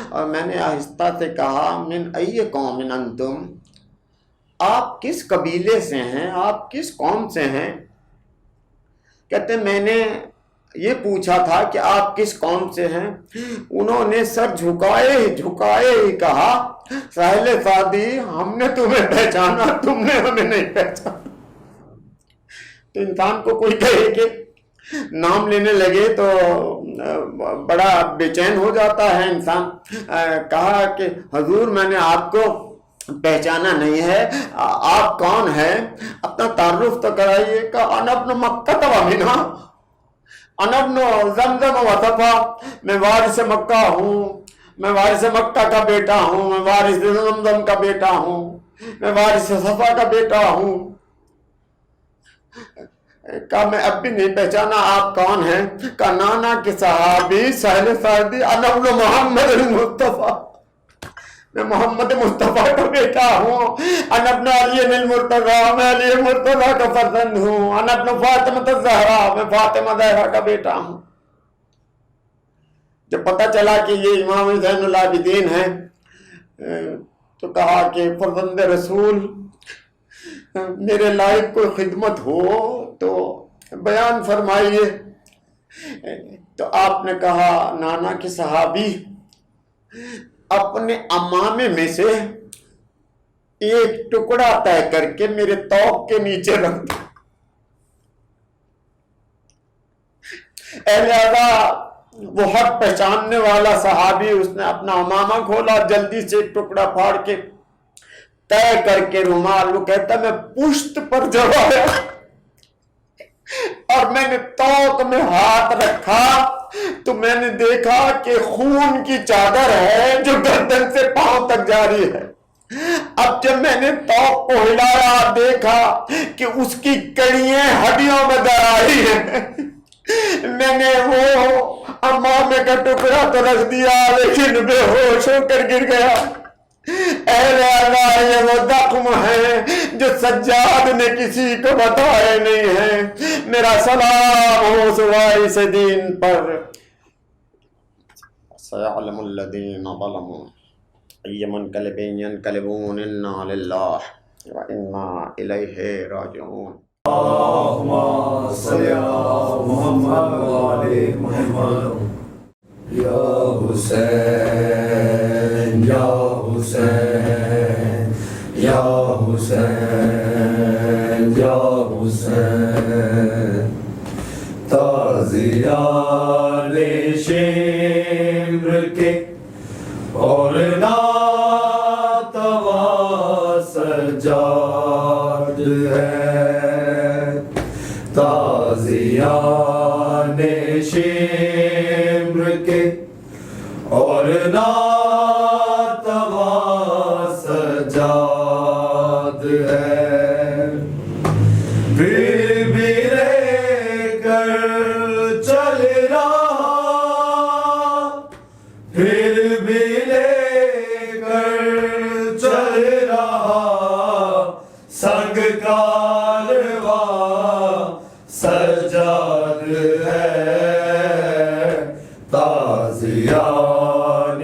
اور میں نے آہستہ سے کہا من ای قوم انتم، آپ کس قبیلے سے ہیں، آپ کس قوم سے ہیں؟ کہتے میں نے یہ پوچھا تھا کہ آپ کس قوم سے ہیں۔ انہوں نے سر جھکائے ہی کہا سہل سعدی ہم نے تمہیں پہچانا، تم نے ہمیں نہیں پہچانا۔ تو انسان کو کوئی کہے کہ نام لینے لگے تو بڑا بے چین ہو جاتا ہے انسان۔ کہا کہ حضور میں نے آپ کو پہچانا نہیں ہے، آپ کون ہیں؟ اپنا تعارف تو کرائیے۔ کہ انا ابن مکہ ومنہا، انا ابن زمزم وصفا، میں وارث مکہ ہوں، میں وارث مکہ کا بیٹا ہوں، میں وارث زمزم کا بیٹا ہوں، میں وارث صفا کا بیٹا ہوں۔ کہا میں اب بھی نہیں پہچانا آپ کون ہیں؟ کہا نانا کے صحابی سہل سعدی، انا ابن محمد المصطفیٰ، میں محمد مصطفیٰ کا بیٹا ہوں، انا ابن علی المرتضیٰ، میں علی مرتضیٰ کا فرزند ہوں، انا ابن فاطمہ الزہرا، میں فاطمہ زہرا کا بیٹا ہوں۔ جب پتہ چلا کہ یہ امام زین العابدین ہیں تو کہا کہ فرزند رسول میرے لائق کوئی خدمت ہو تو بیان فرمائیے۔ تو آپ نے کہا نانا کے صحابی اپنے امامے میں سے ایک ٹکڑا طے کر کے میرے توق کے نیچے رکھ دو۔ اہل اعلیٰ وہ حق پہچاننے والا صحابی، اس نے اپنا امامہ کھولا، جلدی سے ایک ٹکڑا پھاڑ کے طے کر کے رومال، وہ کہتا میں پشت پر جب آیا اور میں نے توق میں ہاتھ رکھا تو میں نے دیکھا کہ خون کی چادر ہے جو گردن سے پاؤں تک جاری ہے۔ اب جب میں نے توق کو ہلایا، دیکھا کہ اس کی کڑیاں ہڈیوں میں در آئی ہیں۔ میں نے وہ امامے کا ٹکڑا تو رکھ دیا لیکن بے ہوش ہو کر گر گیا۔ اہل اللہ، یہ وہ زخم ہے جو سجاد نے کسی کو بتائے نہیں ہیں۔ میرا سلام ہو سوائے سے دین پر۔ سيعلم الذين ظلموا أي منقلب ينقلبون إنا لله وإنا إليه راجعون۔ اللهم صل على محمد وآل محمد۔ یا حسین یا حسین یا حسین یا حسین، تازیان شمر کے اور ناتوا سجاد ہے، تازیان شمر کے اور ناتوا سجاد ہے، پھر بھی رہ کر چل رہا، پھر بھی لے کر چل رہا، سنگ کارواں سجاد ہے، تازیان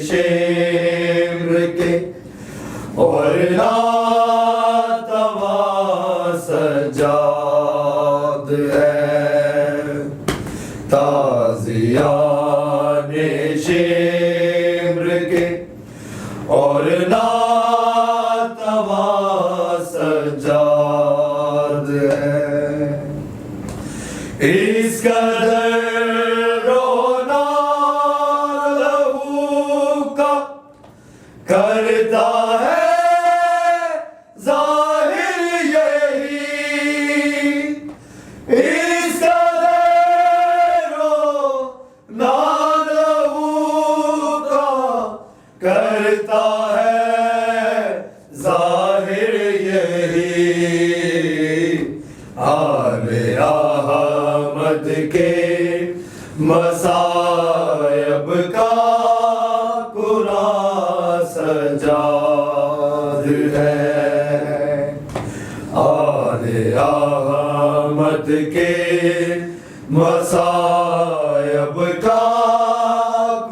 شمر کے اور ناتوا سجاد ہے، تازیان شمر کے اور ناتوا سجاد ہے، اس قدر رونا لہو کا کرتا ہے ظاہر یہی، اس قدر رونا لہو کا کرتا ہے ظاہر یہی، آل احمد کے مصائب کا قرآن سجاد ہے، آل احمد کے مصائب کا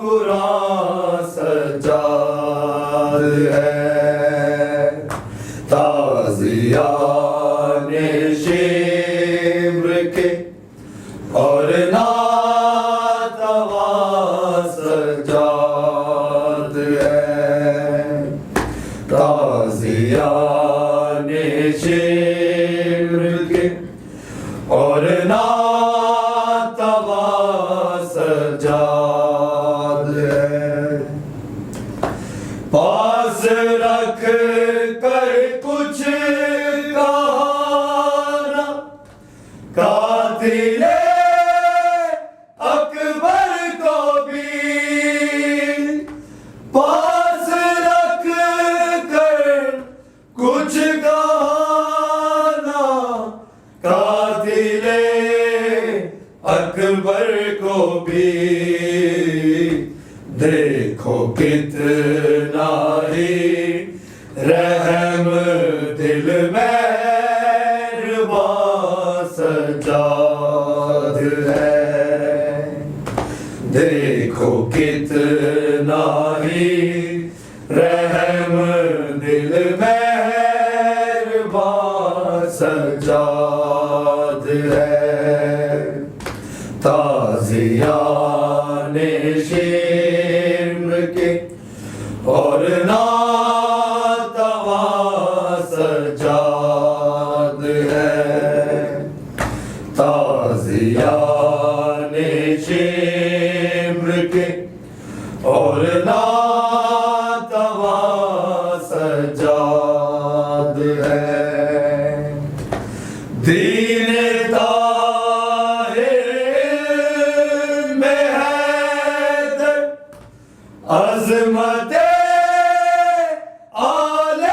قرآن سجاد ہے، تازیان شمر کے اور ناتوا سجاد ہے، تازیان شمر کے اور ناتوا سجاد ہے، پاس رکھ کر کچھ کہانا قاتل اکبر کو بھی، پاس رکھ کر کچھ کہانا قاتل اکبر کو بھی، دیکھو کتنا ہی رحم دل مہربان سجاد ہے، دیکھو کتنا ہی رحم دل مہربان سجاد ہے، تازیان شمر کے اور ناتوا سجاد ہے، تازیان شمر اور ناتواں سجاد ہے دین طاہر میں حیدر عظمت آل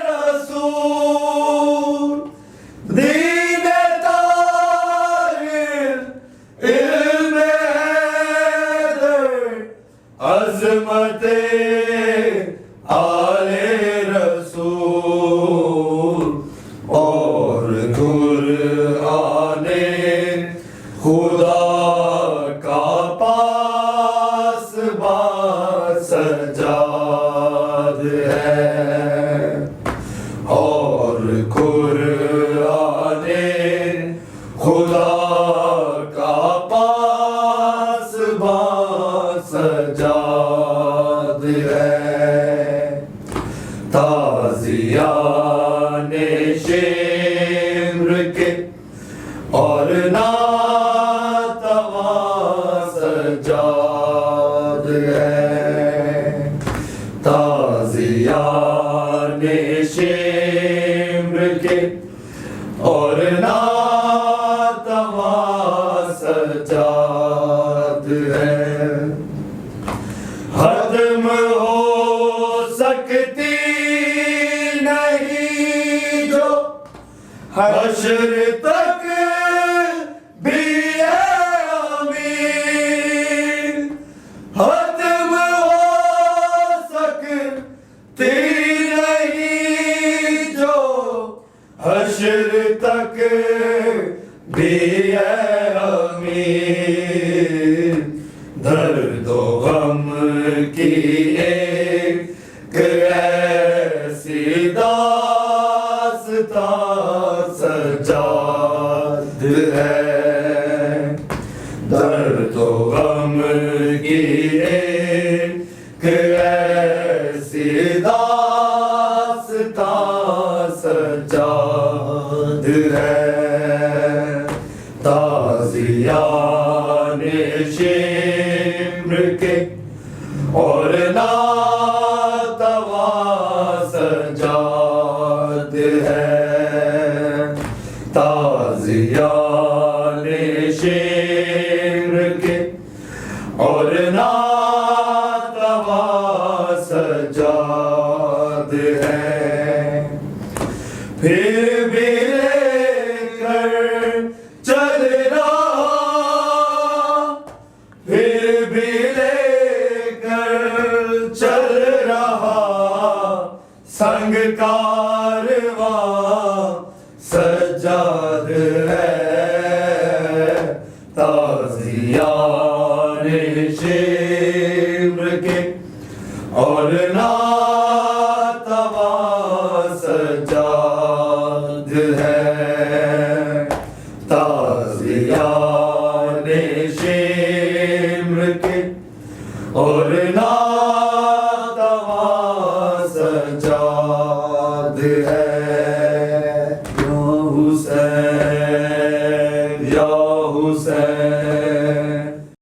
رسول دین طاہر علم حیدر عظمت آل رسول اور قرآن خدا کا پاس با سجاد ہے اور قرآن خدا کا پاس با سجاد ہے تازیان شمر کے اور ناتواں سجاد ہے تازیان شمر کے اور ناتواں سجاد ہے ختم ہو سکتی نہیں جو حشر تک بھی ہے امین ختم ہو سکتی نہیں جو حشر تک بھی ہے امین درد و غم کی ایک ایسی داستان سجاد ہے درد و غم کی ایک ایسی داستان سجاد ہے تازیان شمر کے اور ناتواں سجاد ہے تازیان شمر کے اور ناتواں سجاد ہے پھر بھی لے کر چل رہا پھر بھی لے کر چل رہا سنگ کارواں سجاد ہے تازیان شمر کے اور ناتواں سجاد ہے